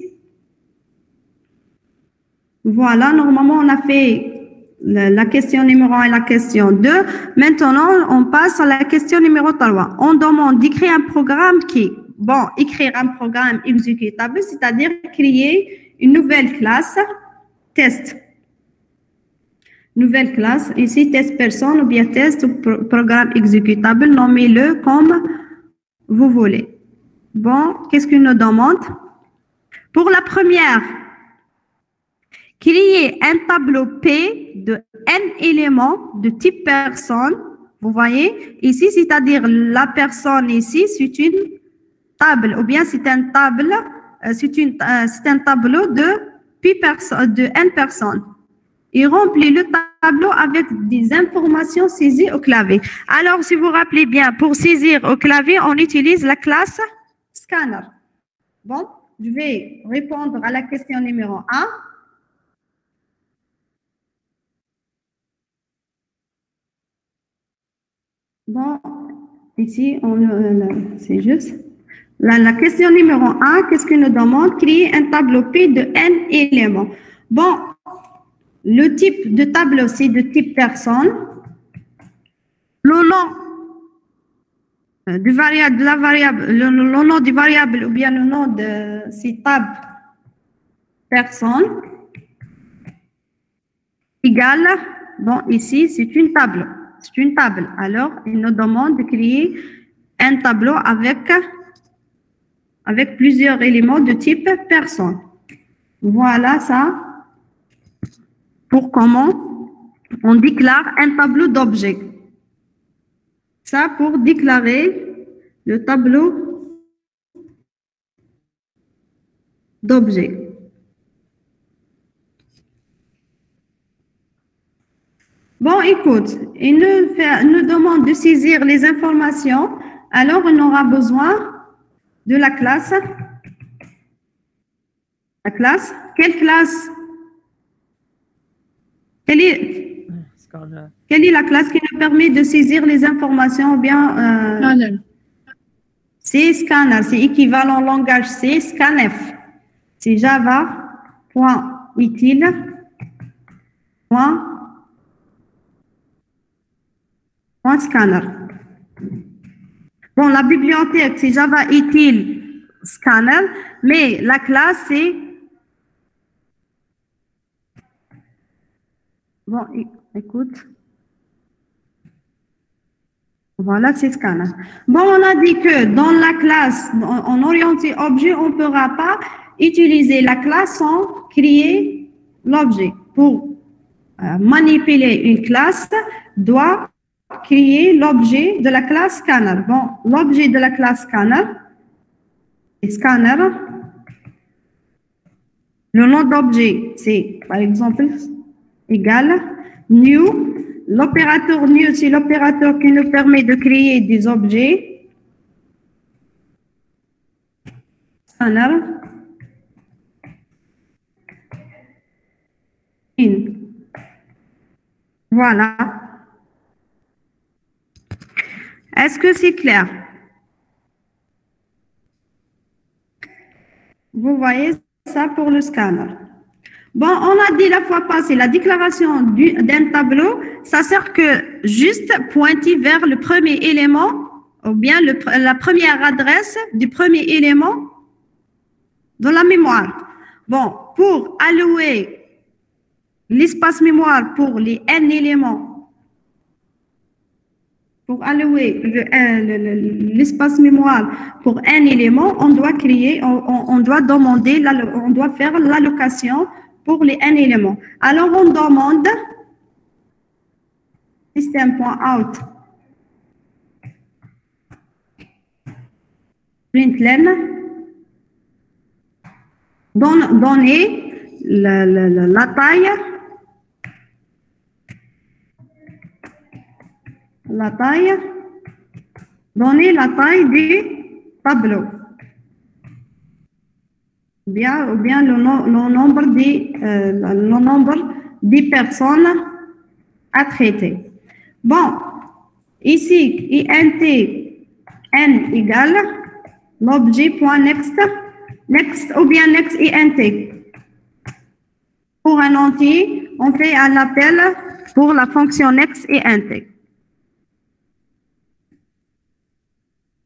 Voilà, normalement, on a fait la question numéro 1 et la question 2. Maintenant, on passe à la question numéro 3. On demande d'écrire un programme qui... Bon, écrire un programme exécutable, c'est-à-dire créer une nouvelle classe test. Nouvelle classe, ici test personne ou bien test ou programme exécutable, nommez-le comme vous voulez. Bon, qu'est-ce qu'il nous demande? Pour la première, créer un tableau P de n éléments de type personne. Vous voyez, ici, c'est-à-dire la personne ici, c'est une table, ou bien c'est un table, c'est un tableau de n personnes. Il remplit le tableau avec des informations saisies au clavier. Alors, si vous vous rappelez bien, pour saisir au clavier, on utilise la classe scanner. Bon, je vais répondre à la question numéro 1. Bon, ici, c'est juste. La question numéro 1, qu'est-ce qu'il nous demande? Créer un tableau P de n éléments. Bon, le type de tableau, c'est de type personne. Le nom du variable, le nom du variable ou bien le nom de ces tables personne égale, bon, ici, c'est une table. C'est une table. Alors, il nous demande de créer un tableau avec plusieurs éléments de type personne. Voilà ça. Pour comment on déclare un tableau d'objets. Ça pour déclarer le tableau d'objets. Bon, écoute, il nous demande de saisir les informations alors on aura besoin de la classe. La classe, quelle classe? Quelle est la classe qui nous permet de saisir les informations ou bien c'est scanner, c'est équivalent langage C, scanf. C'est java.util. Scanner. Bon, la bibliothèque, c'est Java util scanner, mais la classe, c'est... Bon, écoute. Voilà, c'est scanner. Bon, on a dit que dans la classe, en orienté objet, on ne pourra pas utiliser la classe sans créer l'objet. Pour manipuler une classe, doit créer l'objet de la classe scanner. Bon, l'objet de la classe scanner, est scanner. Le nom d'objet, c'est par exemple égal new. L'opérateur new, c'est l'opérateur qui nous permet de créer des objets. Scanner. In. Voilà. Est-ce que c'est clair? Vous voyez ça pour le scanner. Bon, on a dit la fois passée, la déclaration d'un tableau, ça sert que juste pointer vers le premier élément ou bien la première adresse du premier élément dans la mémoire. Bon, pour allouer l'espace mémoire pour les n éléments, pour allouer l'espace mémoire pour n éléments, on doit créer, on doit demander, on doit faire l'allocation pour les n éléments. Alors, on demande system.out println donner la taille donner la taille du tableau. Ou bien le nombre de personnes à traiter. Bon, ici, int n égale l'objet.next, next ou bien next int. Pour un entier, on fait un appel pour la fonction next int.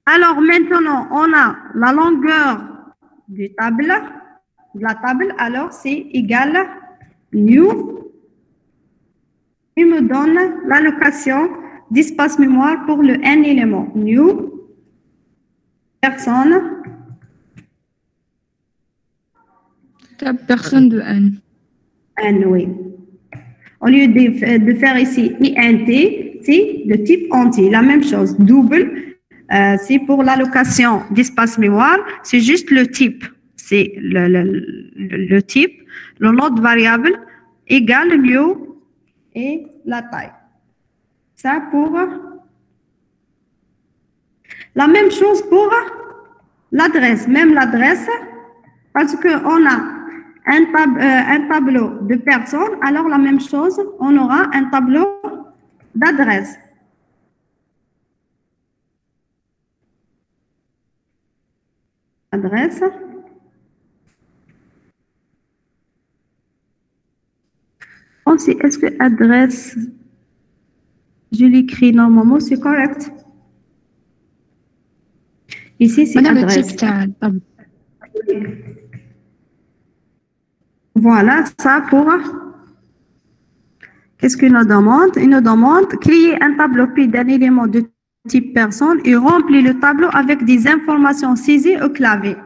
Alors maintenant, on a la longueur de la table, alors c'est égal new. Il me donne l'allocation d'espace mémoire pour le n élément. New, personne. Personne de n. N, oui. Au lieu de faire ici int, c'est de type entier. La même chose, double. C'est pour l'allocation d'espace mémoire, c'est juste le type. C'est le type, le nom de variable égale new et la taille. Ça pour la même chose pour l'adresse, même l'adresse, parce qu'on a un tableau de personnes, alors la même chose, on aura un tableau d'adresse. Adresse. Est-ce que adresse, je l'écris normalement, c'est correct? Ici, c'est adresse. Voilà, ça pour... Qu'est-ce qu'il nous demande? Il nous demande créer un tableau P d'un élément de type personne et remplir le tableau avec des informations saisies au clavier.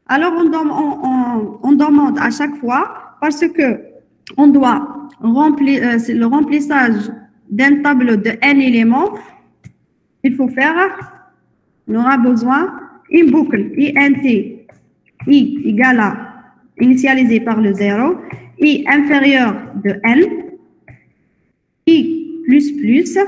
Alors, on demande à chaque fois, parce que on doit remplir le remplissage d'un tableau de n éléments, il faut faire, on aura besoin une boucle int i égale à initialisé par le 0, i inférieur de n, i plus plus,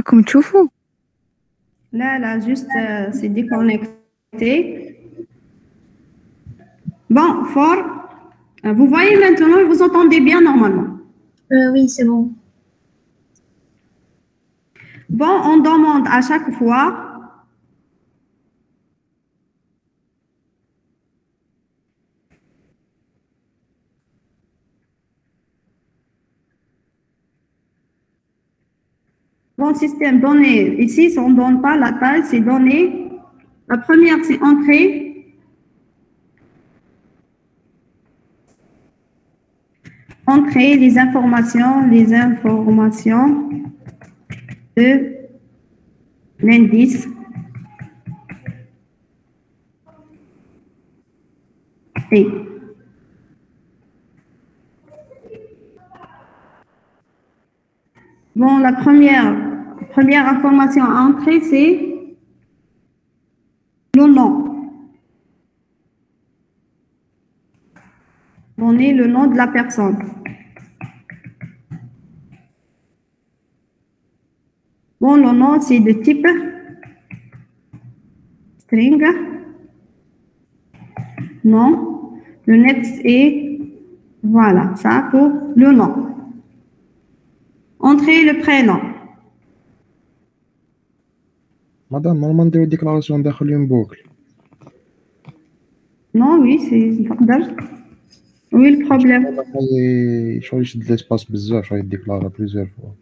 راكم تشوفوا؟ Là, juste, c'est déconnecté. Bon, fort. Vous voyez maintenant, vous entendez bien normalement. Oui, c'est bon. Bon, on demande à chaque fois dans le système donné. Ici, on ne donne pas la taille, c'est donné. La première, c'est entrée. Entrée, les informations de l'indice et bon, la première information à entrer, c'est le nom. Donner le nom de la personne. Bon, le nom, c'est de type string. Non. Le next est, voilà, ça pour le nom. Entrez le prénom. Madame, normalement, نديرو déclaration داخل une boucle. Non, oui, c'est oui, le problème. شغل يشد l'espace بزاف شغل يديكلارا plusieurs fois.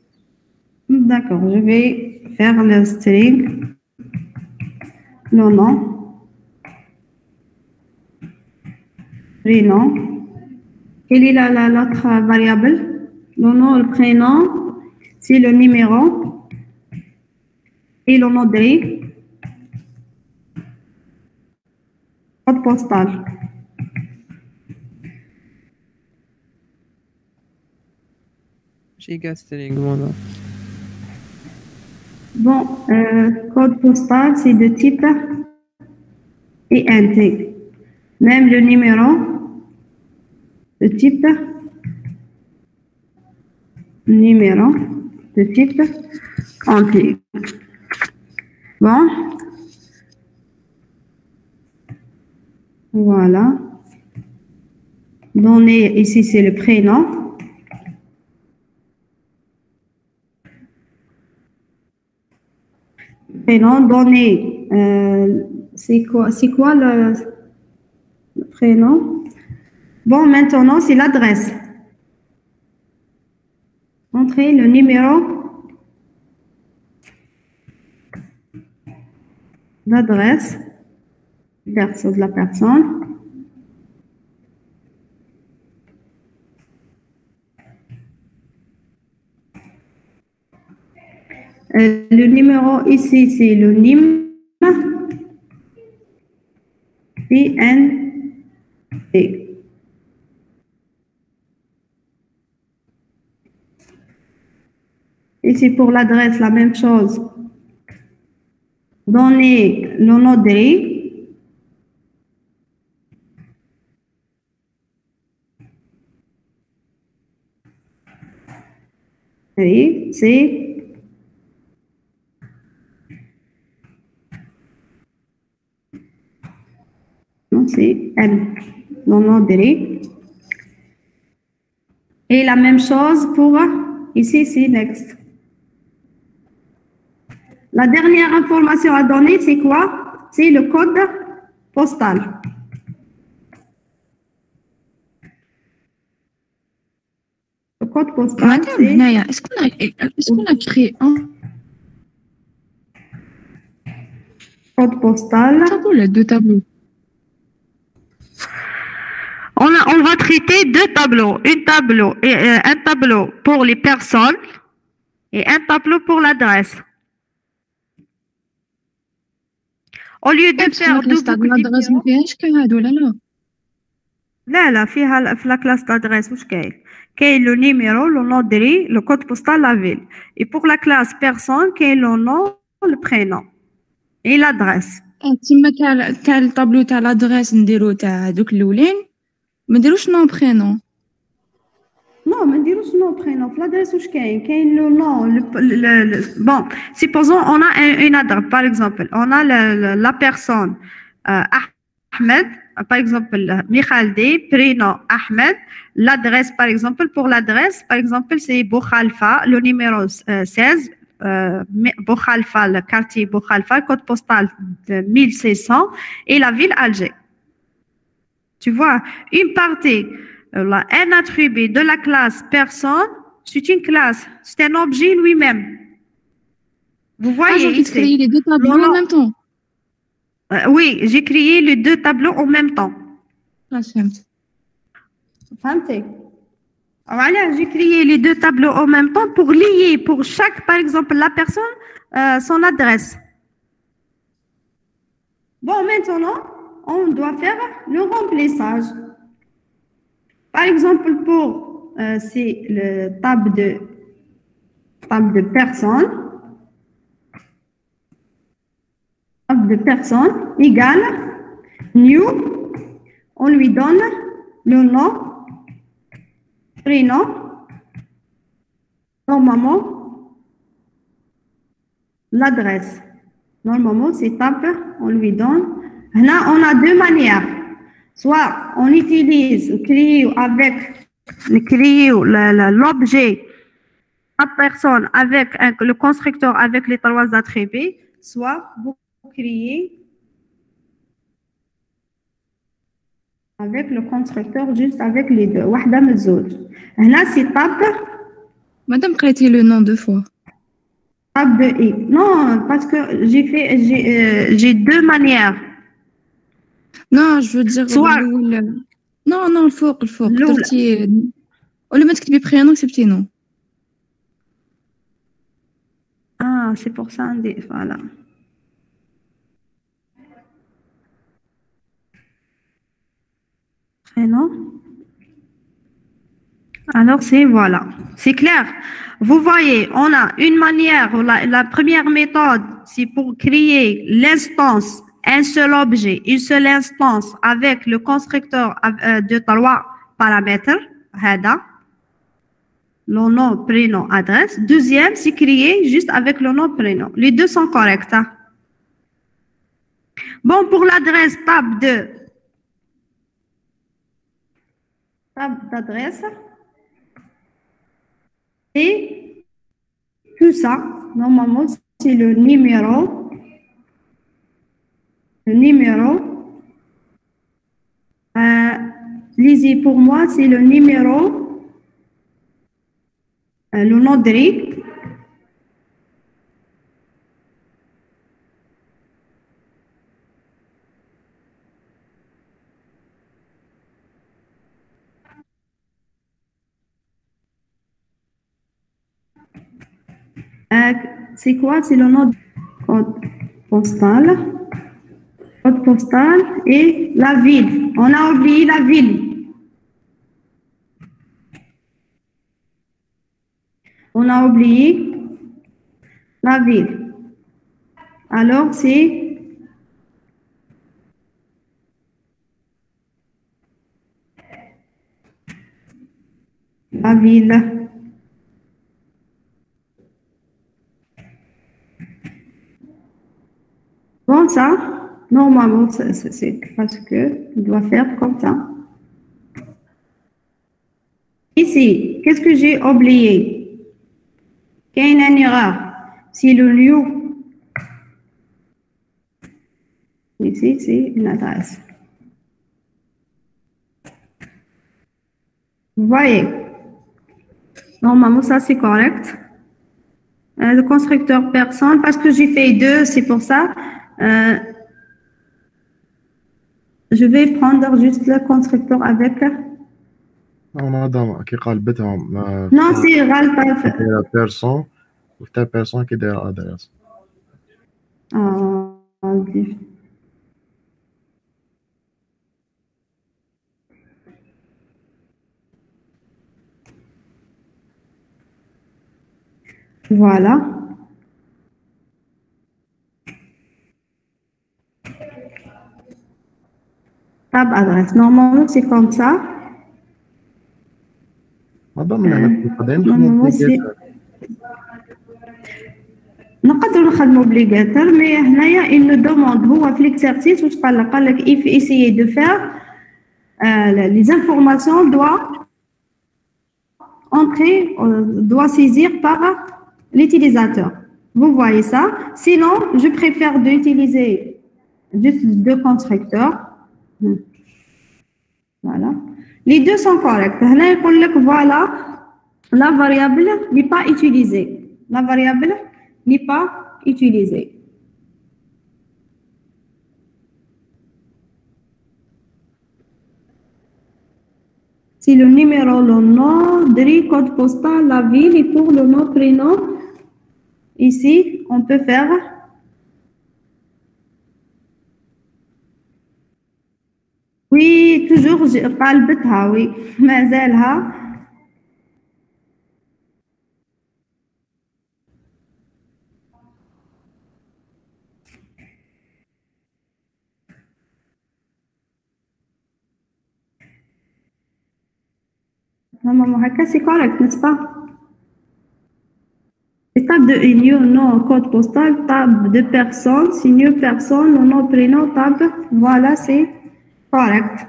D'accord, je vais faire le string, le nom, prénom. Quelle est l'autre variable? Le nom, le prénom, c'est le numéro et le nom de code postal. Giga string, voilà. Bon, code postal, c'est de type INT. Même le numéro de type entier. Bon. Voilà. Donné, ici, c'est le prénom. Prénom donné, c'est quoi le prénom? Bon, maintenant, c'est l'adresse. Entrez le numéro d'adresse de la personne. Le numéro ici, c'est le NIM. INT. Ici, pour l'adresse, la même chose. Donnez le nom de oui, c'est non, c'est M. Le nom de et la même chose pour ici, c'est next. La dernière information à donner, c'est quoi? C'est le code postal. Le code postal. Madame, Naya, est-ce qu'on a créé un code postal? tableau, là, deux tableaux? On va traiter deux tableaux. Un tableau pour les personnes et un tableau pour l'adresse. Au lieu de faire deux boucles l'adresse ما فيهاش كاين هادو لا فيها في la classe d'adresse واش كاين le numéro, le nom de rue, le code postal, la ville. Et pour la classe personne, كاين le nom, le prénom et l'adresse. تما تاع الطابلو تاع l'adresse نديرو تاع هادوك الاولين ما نديروش نون برينون. Non, ما نديروش nom, prénom, l'adresse où je gagne le nom, bon, supposons on a une adresse, par exemple, on a la personne Ahmed, par exemple, Mikhaldi, prénom Ahmed, l'adresse, par exemple, pour l'adresse, par exemple, c'est Bokhalfa, le numéro 16, Bokhalfa, le quartier Bokhalfa, code postal de 1600 et la ville Alger. Tu vois, une partie, un attribut de la classe personne, c'est une classe, c'est un objet lui-même. Vous voyez ici. Tu crées les deux tableaux en même temps. Oui, j'ai créé les deux tableaux en même temps. Voilà, j'ai créé les deux tableaux en même temps pour lier pour chaque, par exemple, la personne, son adresse. Bon, maintenant, on doit faire le remplissage. Par exemple, pour c'est le table de personne. Table de personne égale new. On lui donne le nom, prénom, normalement, l'adresse. Normalement, c'est table, on lui donne. Là, on a deux manières. Soit on utilise, crée l'objet, la personne avec le constructeur avec les trois attributs, soit vous créez avec le constructeur juste avec les deux. Wahda mezouj. Là, c'est table. Madame, créez le nom deux fois. Table de I. Non, parce que j'ai deux manières. Non, je veux dire soit non, الفوق كتبتي ولا ما تكتبي prénom كتبتي nom. Ah, c'est pour ça voilà. Prénom. Alors c'est voilà, c'est clair. Vous voyez, on a une manière, la première méthode, c'est pour créer l'instance, un seul objet, une seule instance avec le constructeur de trois paramètres, هذا, le nom, prénom, adresse. Deuxième, c'est créer juste avec le nom, prénom. Les deux sont corrects. Hein? Bon, pour l'adresse, table d'adresse. Et tout ça, normalement, c'est le numéro. Lisez pour moi, c'est le numéro, le nom de RIC. C'est quoi? C'est le nom de code postal. Code postal et la ville. On a oublié la ville. On a oublié la ville. Alors, c'est la ville. Bon, ça, normalement, c'est parce que on doit faire comme ça. Ici, qu'est-ce que j'ai oublié? Qu'il y a une erreur. C'est le lieu. Ici, c'est une adresse. Vous voyez? Normalement, ça, c'est correct. Le constructeur personne, parce que j'ai fait deux, c'est pour ça. Je vais prendre juste le constructeur avec. Non, madame, qui قلبتها Non, c'est غلطة. la personne ou ta personne qui est l'adresse. Voilà. Tab adresse. Normalement, c'est comme ça. دابا من هنا نقدر Normalement, c'est- نقدروا نخدموا بليغاتور مي هنايا il demande هو في l'exercice واش قال لك if essayer de faire les informations doit saisir par l'utilisateur. Vous voyez ça? Sinon, je préfère d'utiliser juste deux constructeurs. Voilà. Les deux sont corrects. Là, il dit que voilà, la variable n'est pas utilisée. La variable n'est pas utilisée. C'est le numéro, le nom, le code postal, la ville et pour le nom, prénom. Ici, on peut faire oui, toujours, je parle de ça, oui. Mais elle a. Maman, c'est correct, n'est-ce pas? Table de union, nom, code postal, table de personne, signe personne, nom, prénom, table. Voilà, c'est correct.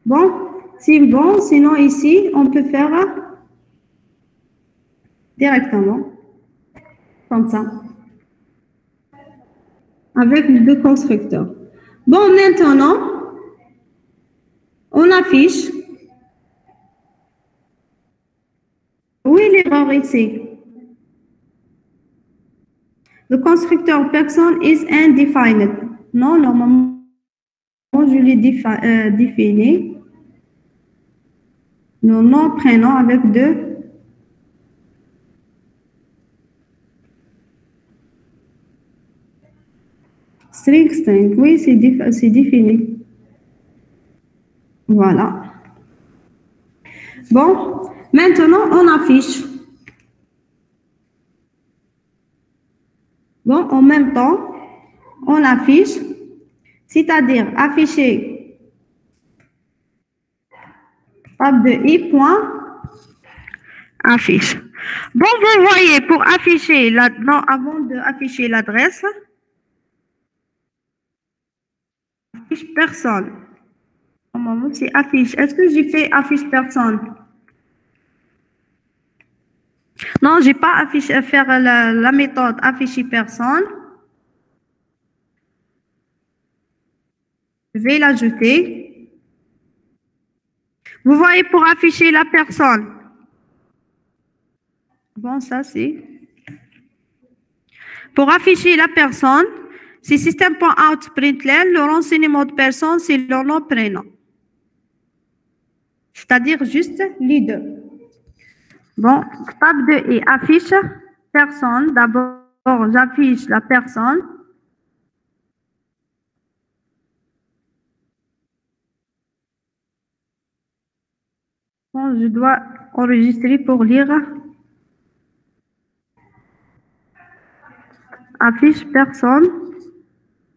Bon, c'est bon. Sinon, ici, on peut faire directement, comme ça, avec les deux constructeurs. Bon, maintenant, on affiche. Où est l'erreur ici? Le constructeur personne is undefined. Non, normalement, je l'ai défini. Le nom, prénom avec deux. String, oui, c'est défini. Voilà. Bon, maintenant, on affiche. Bon, en même temps, on affiche, c'est-à-dire afficher table de i point affiche. Bon, vous voyez, pour afficher, non, avant d'afficher l'adresse, affiche personne. Au moment où c'est affiche, est-ce que j'ai fait affiche personne? Non, je n'ai pas faire la méthode afficher personne. Je vais l'ajouter. Vous voyez, pour afficher la personne. Bon, ça c'est. Pour afficher la personne, c'est système.out println, le renseignement de personne, c'est le nom, prénom. C'est-à-dire juste les deux. Bon, table de et affiche personne. D'abord, j'affiche la personne. Bon, je dois enregistrer pour lire. Affiche personne.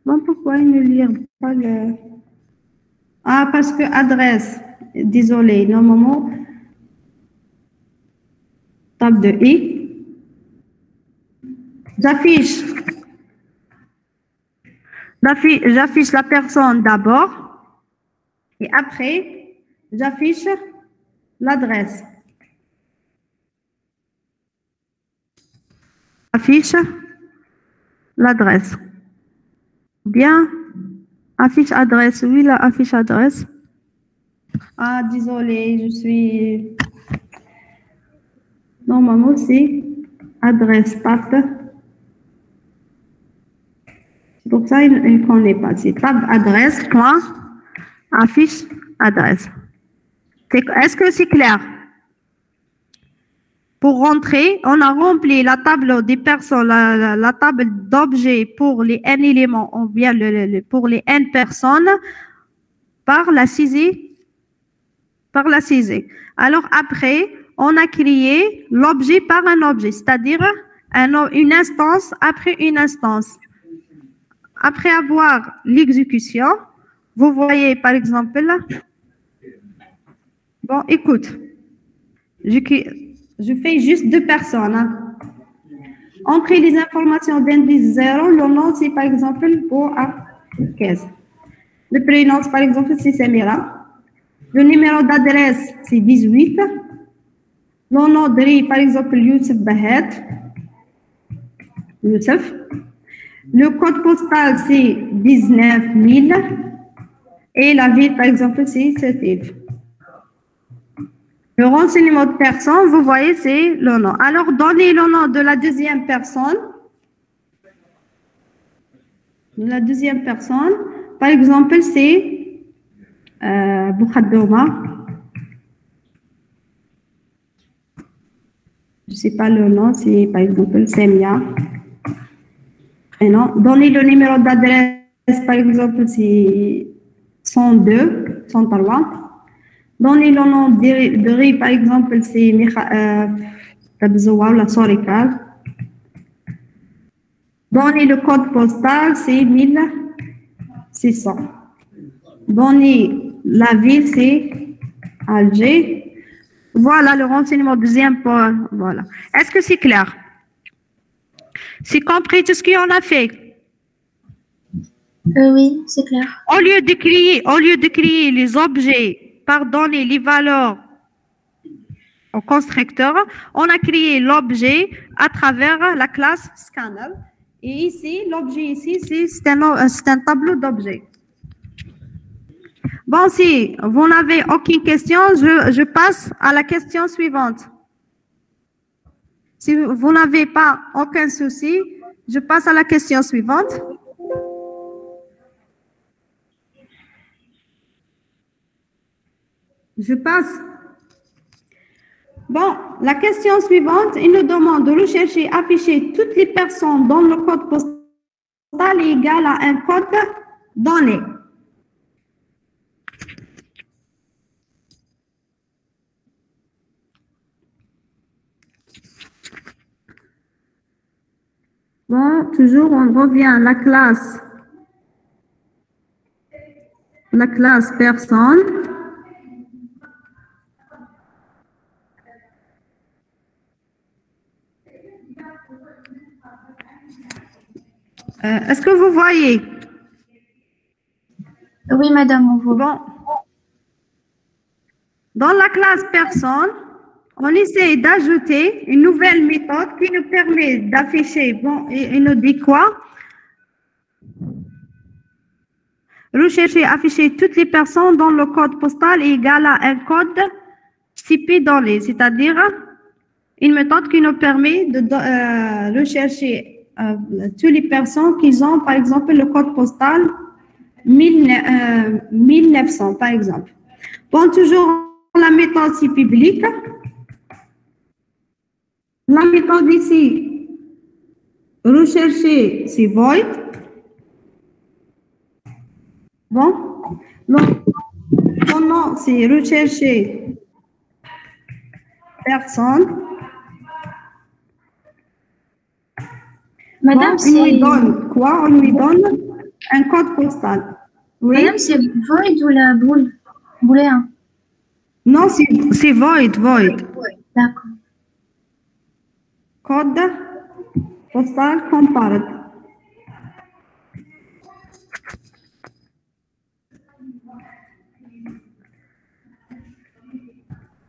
Bon, pourquoi il ne lit pas le... Ah, parce que adresse. Désolé, normalement... Table de I. J'affiche la personne d'abord et après, j'affiche l'adresse. Affiche l'adresse. Bien. Affiche adresse. Oui, la affiche adresse. Ah, désolé, je suis... Normalement, c'est adresse part. Pour ça, il ne connaît pas. C'est table adresse, point, affiche adresse. Est-ce que c'est clair? Pour rentrer, on a rempli la table des personnes, la table d'objets pour les n éléments, on vient pour les n personnes par la saisie. Alors après, on a créé l'objet par un objet, c'est-à-dire une instance après une instance. Après avoir l'exécution, vous voyez par exemple là. Bon, écoute. je fais juste 2 personnes. Hein. Entrer les informations d'indice 0, le nom, c'est par exemple pour A15. Le prénom, par exemple, c'est Samira. Le numéro d'adresse, c'est 18. Le nom de riz, par exemple, Youssef Bahet. Youssef. Le code postal, c'est 19 000. Et la ville, par exemple, c'est Sétif. Le renseignement de personne, vous voyez, c'est le nom. Alors, donnez le nom de la deuxième personne. La deuxième personne, par exemple, c'est Boukhaddouma. Je ne sais pas le nom, c'est par exemple Semia. Prénom. Donnez le numéro d'adresse, par exemple, c'est 102, 103. Donnez le nom de riz, par exemple, c'est Tabzoua ou la Sorikal. Donnez le code postal, c'est 1600. Donnez la ville, c'est Alger. Voilà le renseignement deuxième point. Voilà. Est-ce que c'est clair? C'est compris tout ce qu'on a fait? Oui, c'est clair. Au lieu de créer les objets, pardonnez les valeurs au constructeur, on a créé l'objet à travers la classe scanner. Et ici, l'objet ici, c'est un tableau d'objets. Bon, si vous n'avez aucune question, je passe à la question suivante. Si vous n'avez pas aucun souci, je passe à la question suivante. Je passe. Bon, la question suivante, il nous demande de rechercher, afficher toutes les personnes dont le code postal est égal à un code donné. Bon, toujours on revient à la classe personne. Est-ce que vous voyez? Oui, madame, on voit. Bon. Dans la classe personne, on essaie d'ajouter une nouvelle méthode qui nous permet d'afficher, bon, il nous dit quoi? Rechercher, afficher toutes les personnes dont le code postal est égal à un code CP donné, c'est-à-dire une méthode qui nous permet de rechercher toutes les personnes qui ont, par exemple, le code postal 1900, par exemple. Bon, toujours la méthode c'est publique. La méthode ici, rechercher, c'est void. Bon, donc, mon nom, c'est rechercher personne. Madame, bon, c'est... On lui donne quoi? On lui donne un code postal. Oui. Madame, c'est void ou la boule? Booléen? Non, c'est void. D'accord. Code postal compared.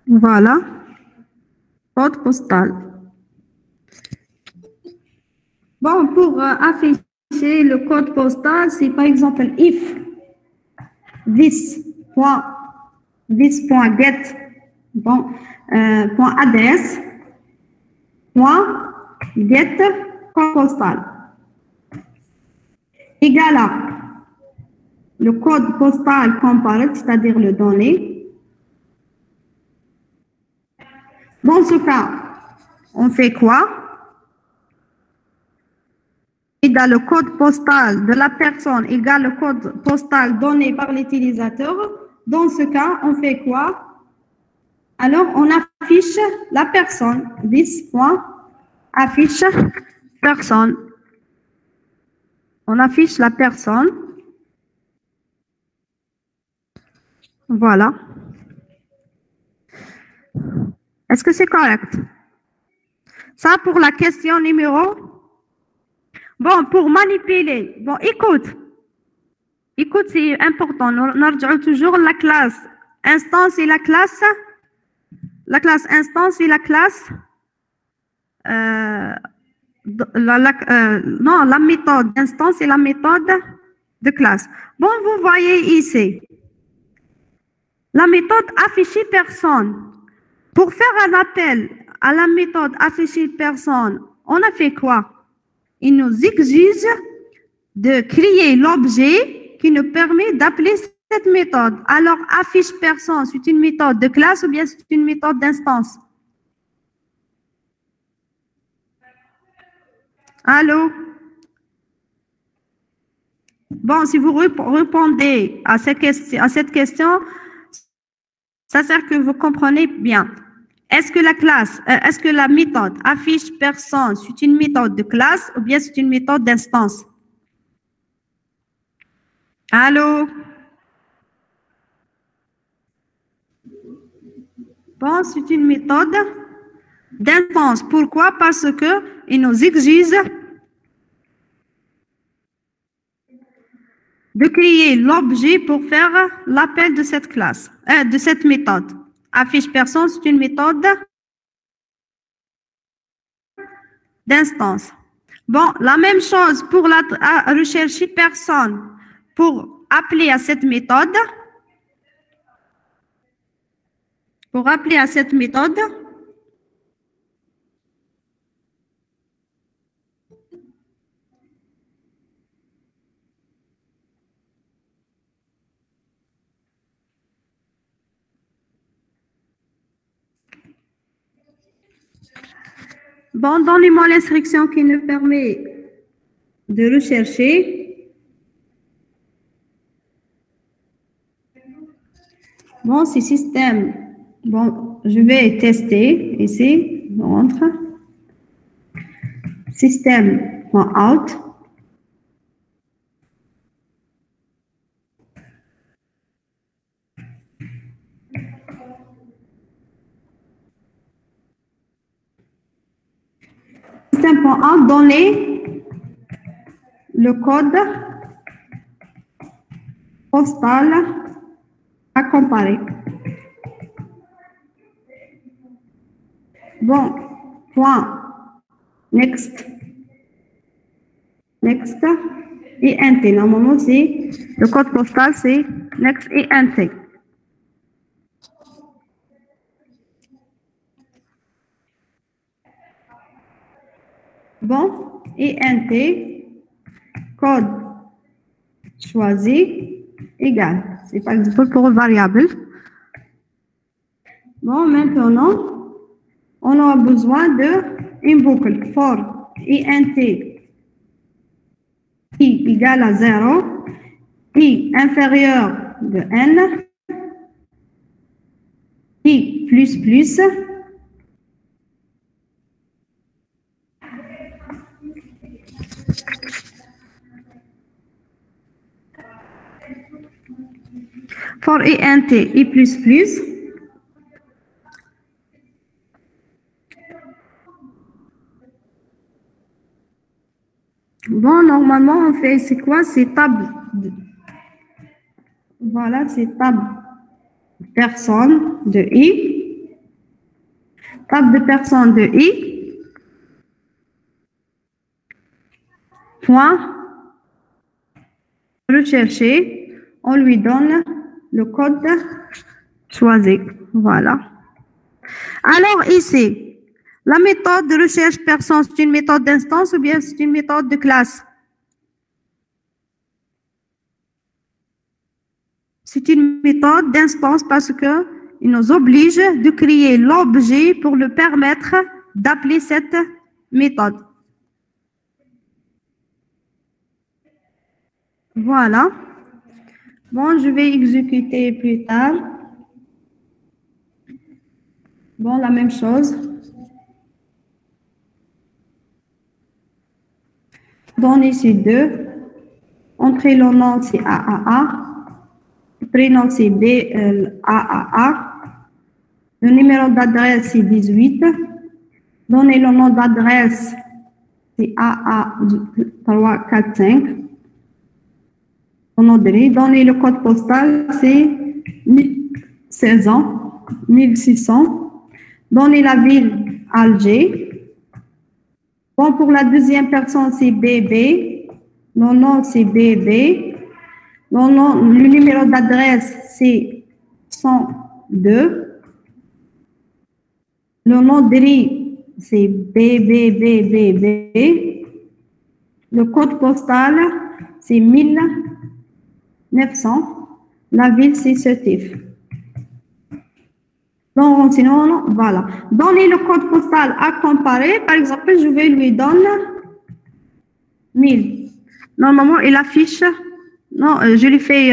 Voilà. Code postal. Bon, pour afficher le code postal, c'est par exemple if this.get bon, point adresse point get code postal égal à le code postal comparé, c'est-à-dire le donné. Dans ce cas, on fait quoi? Égal le code postal de la personne égale le code postal donné par l'utilisateur. Dans ce cas, on fait quoi? Alors, on affiche la personne. This.affiche personne. On affiche la personne. Voilà. Est-ce que c'est correct? Ça pour la question numéro. Bon, pour manipuler. Bon, écoute. Écoute, c'est important. Nous regarde toujours la classe instance et la classe. La classe instance et la classe. Non, la méthode d'instance et la méthode de classe. Bon, vous voyez ici. La méthode afficher personne. Pour faire un appel à la méthode afficher personne, on a fait quoi? Il nous exige de créer l'objet qui nous permet d'appeler cette méthode. Alors, affiche personne, c'est une méthode de classe ou bien c'est une méthode d'instance? Allô? Bon, si vous répondez à cette question, ça sert que vous comprenez bien. Est-ce que la méthode affiche personne, c'est une méthode de classe ou bien c'est une méthode d'instance? Allô? Bon, c'est une méthode d'instance. Pourquoi? Parce que il nous exige de créer l'objet pour faire l'appel de cette classe, de cette méthode. Affiche personne, c'est une méthode d'instance. Bon, la même chose pour la rechercher personne. Pour appeler à cette méthode, bon, donnez-moi l'instruction qui nous permet de rechercher. Bon, c'est système. Bon, je vais tester ici. On rentre. Système.out. Système.out, donner le code postal à comparer. Bon, point, next, et int. Normalement, c'est le code postal, c'est next et int. Bon, et int, code choisi, égal. C'est par exemple pour variable. Bon, maintenant, on a besoin d'une boucle for int i égale à 0, i inférieur de n, i plus plus, for int i plus plus. Bon, normalement, on fait, c'est quoi? C'est table. Voilà, c'est table personne de i. Table de personne de i. Point. Rechercher. On lui donne le code choisi. Voilà. Alors, ici. La méthode de recherche personne, c'est une méthode d'instance ou bien c'est une méthode de classe? C'est une méthode d'instance parce qu'il nous oblige de créer l'objet pour le permettre d'appeler cette méthode. Voilà. Bon, je vais exécuter plus tard. Bon, la même chose. Donner ces deux. Entrer le nom, c'est AAA. Prénom, c'est BLAAA. Le numéro d'adresse, c'est 18. Donnez le nom d'adresse, c'est AA345. Le nom de riz. Donnez le code postal, c'est 16 ans, 1600. Donnez la ville, Alger. Bon, pour la deuxième personne, c'est BB. Le nom, c'est BB. Le numéro d'adresse, c'est 102. Le nom de riz, c'est BBBBB. Le code postal, c'est 1900. La ville, c'est Sétif. Donc, sinon, voilà. Donnez le code postal à comparer. Par exemple, je vais lui donner 1000. Normalement, il affiche. Non, je lui fais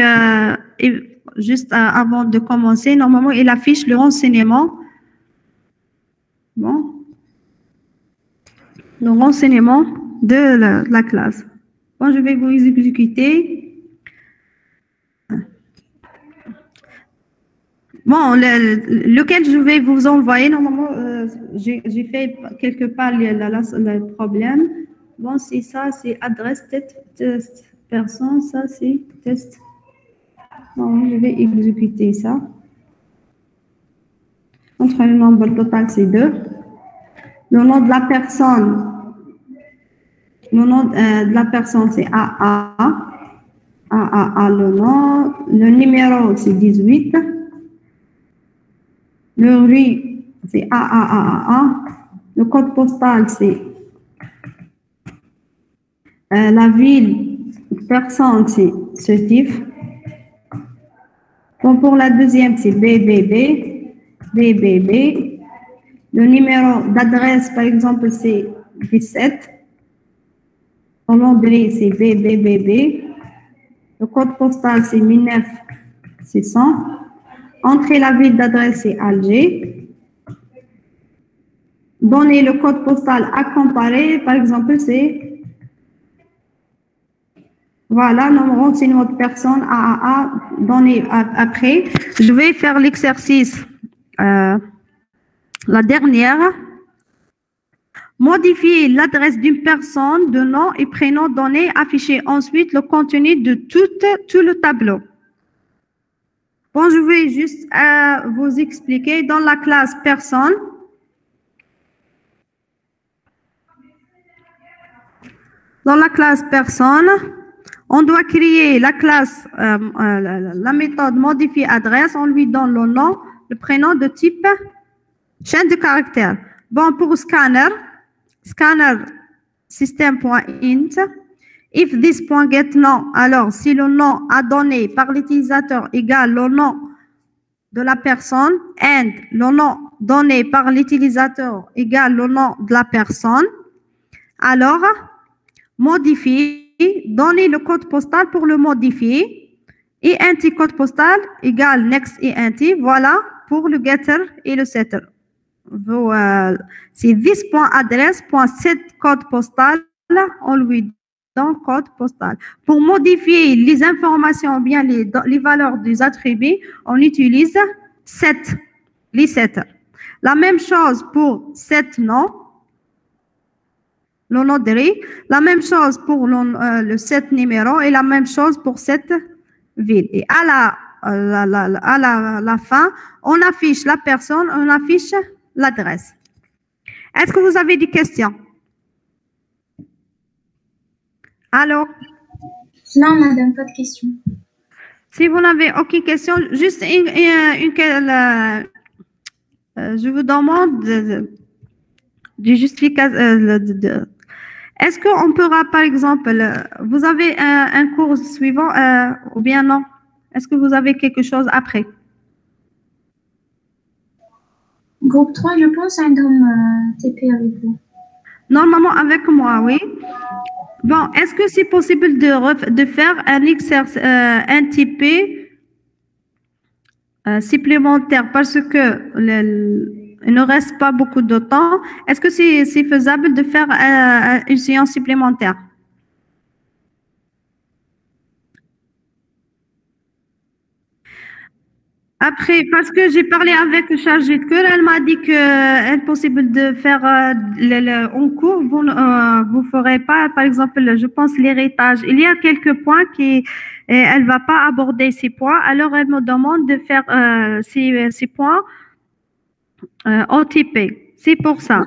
juste avant de commencer. Normalement, il affiche le renseignement. Bon. Le renseignement de la classe. Bon, je vais vous exécuter. Bon, lequel je vais vous envoyer, normalement, j'ai fait quelque part le problème. Bon, c'est ça, c'est adresse test personne, ça c'est test. Bon, je vais exécuter ça. Entre le nombre total, c'est 2. Le nom de la personne, c'est AA. AAA, le nom. Le numéro, c'est 18. Le rue, c'est AAAA. Le code postal, c'est la ville, personne, c'est Sétif. Bon, pour la deuxième, c'est BBB. BBB. Le numéro d'adresse, par exemple, c'est 17. Le nom de rue, c'est BBBB. Le code postal, c'est 19600. Entrez la ville d'adresse, c'est Alger. Donnez le code postal à comparer. Par exemple, c'est... Voilà, numéro, c'est notre personne AAA. Donnez après. Je vais faire l'exercice. La dernière. Modifier l'adresse d'une personne de nom et prénom donné. Afficher ensuite le contenu de tout le tableau. Bon, je vais juste vous expliquer. Dans la classe personne, on doit créer la classe, la méthode modifier adresse. On lui donne le nom, le prénom de type chaîne de caractères. Bon, pour scanner system.int. If this.getNom, alors si le nom à donner par l'utilisateur égale le nom de la personne, and le nom donné par l'utilisateur égale le nom de la personne, alors modifier, donner le code postal pour le modifier, et int code postal égale next et int, voilà pour le getter et le setter. C'est this.address.set code postal, on lui dans code postal. Pour modifier les informations, bien les valeurs des attributs, on utilise set, les setters. La même chose pour set nom, le nom de riz, la même chose pour le set numéro et la même chose pour cette ville. Et à la fin, on affiche la personne, on affiche l'adresse. Est-ce que vous avez des questions? Allô? Non, madame, pas de question. Si vous n'avez aucune question, juste je vous demande de justification. Est-ce qu'on pourra, par exemple, vous avez un cours suivant ou bien non? Est-ce que vous avez quelque chose après? Groupe 3, je pense, un homme TP avec vous. Normalement, avec moi, oui. Bon, est-ce que c'est possible de faire un exercice, un TP supplémentaire parce que il ne reste pas beaucoup de temps. Est-ce que c'est faisable de faire une séance supplémentaire? Après, parce que j'ai parlé avec le chargé de cœur, elle m'a dit que impossible de faire en cours. Vous ferez pas, par exemple, je pense l'héritage. Il y a quelques points qui elle va pas aborder ces points. Alors elle me demande de faire ces points en TP. C'est pour ça.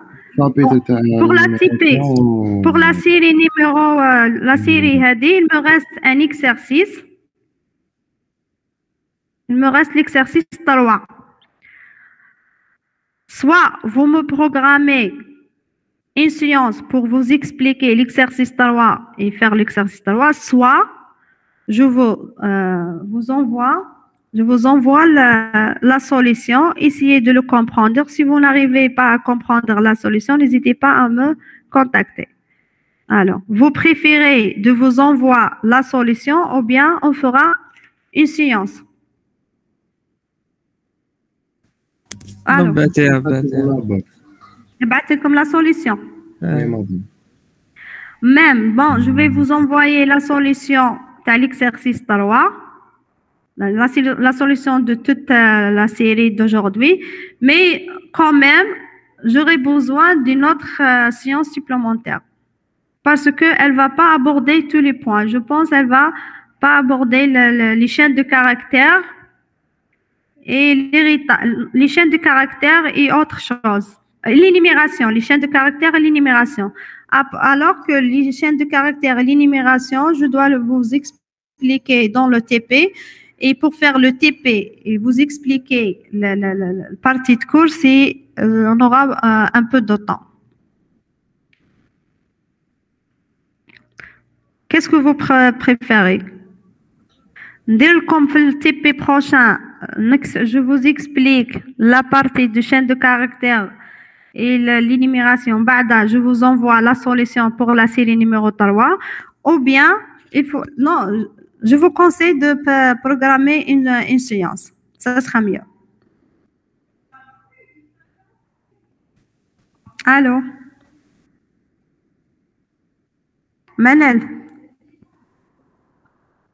Pour la TP, pour la série numéro, la série Hadi, il me reste un exercice. Il me reste l'exercice 3. Soit vous me programmez une séance pour vous expliquer l'exercice 3 et faire l'exercice 3, soit je vous envoie la solution, essayez de le comprendre. Si vous n'arrivez pas à comprendre la solution, n'hésitez pas à me contacter. Alors, vous préférez de vous envoyer la solution ou bien on fera une séance? Alors, comme la solution. Même, bon, je vais vous envoyer la solution de l'exercice 3, la solution de toute la série d'aujourd'hui, mais quand même, j'aurai besoin d'une autre séance supplémentaire parce qu'elle ne va pas aborder tous les points. Je pense qu'elle ne va pas aborder les chaînes de caractères et les chaînes de caractères et autre chose. L'énumération, les chaînes de caractères et l'énumération. Alors que les chaînes de caractères et l'énumération, je dois vous expliquer dans le TP. Et pour faire le TP et vous expliquer la partie de cours, on aura un peu de temps. Qu'est-ce que vous préférez? Dès comme le TP prochain, je vous explique la partie de chaîne de caractères et l'énumération. Je vous envoie la solution pour la série numéro 3. Ou bien, je vous conseille de programmer une séance. Ça sera mieux. Allô? Manel?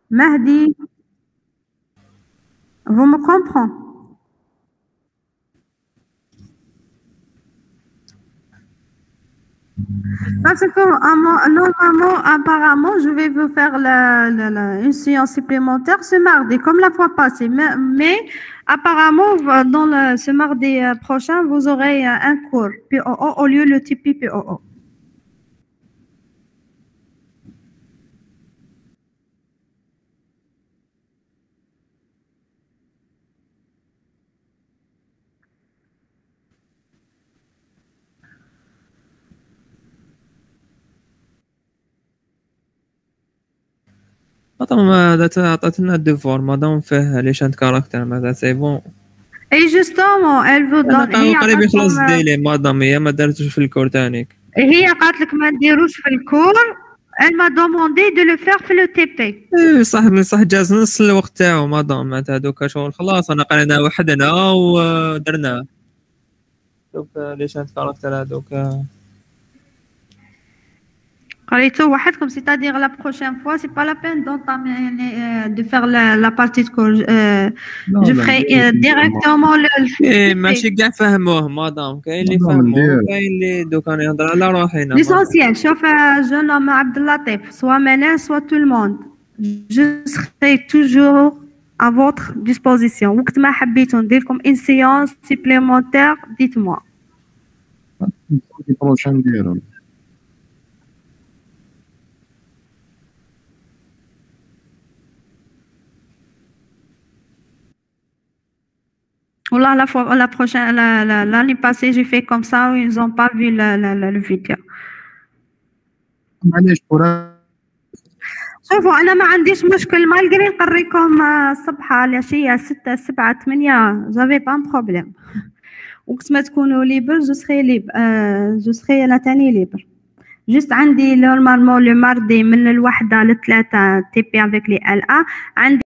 Mahdi? Vous me comprenez? Parce que normalement, apparemment, je vais vous faire une séance supplémentaire ce mardi, comme la fois passée. Mais apparemment, dans ce mardi prochain, vous aurez un cours POO au lieu le TP POO. مادام عطاتنا الديفوار مادام فيه لي شان كاركتر ماذا سي بون. اي جوستومون ال فو دون هي قريب يخلص الديلي مادام هي ما دارتوش في الكور تانيك. هي قالت لك ما نديروش في الكور. Elle m'a demandé de le faire في لو تي بي. صح جاز نص الوقت تاعو مادام معناتها دوكا شغل خلاص انا قرينا وحدنا ودرناه. دوك لي شان كاركتر هذوك قريتو وحدكم c'est-à-dire la prochaine fois c'est pas la peine de faire la partie de cours. Je ferai directement le ماشي كاع فهموه مادام كاين اللي فهموه كاين اللي دوكا نهضر على روحنا. L'essentiel شوف je nomme عبد اللطيف soit Manel soit tout le monde. Je serai toujours à votre disposition. وقت ما حبيتوا ندير لكم une séance supplémentaire dites-moi. Voilà, la prochaine, l'année passée, j'ai fait comme ça, ils n'ont pas vu le vidéo. شوفوا أنا ما عنديش مشكل malgré نقريكم الصبح العشية 6 7 8 j'avais pas un problème. وقت ما تكونوا libre je serai la تاني libre. Juste عندي normalement le mardi من 1 ل 3 TP avec les LA.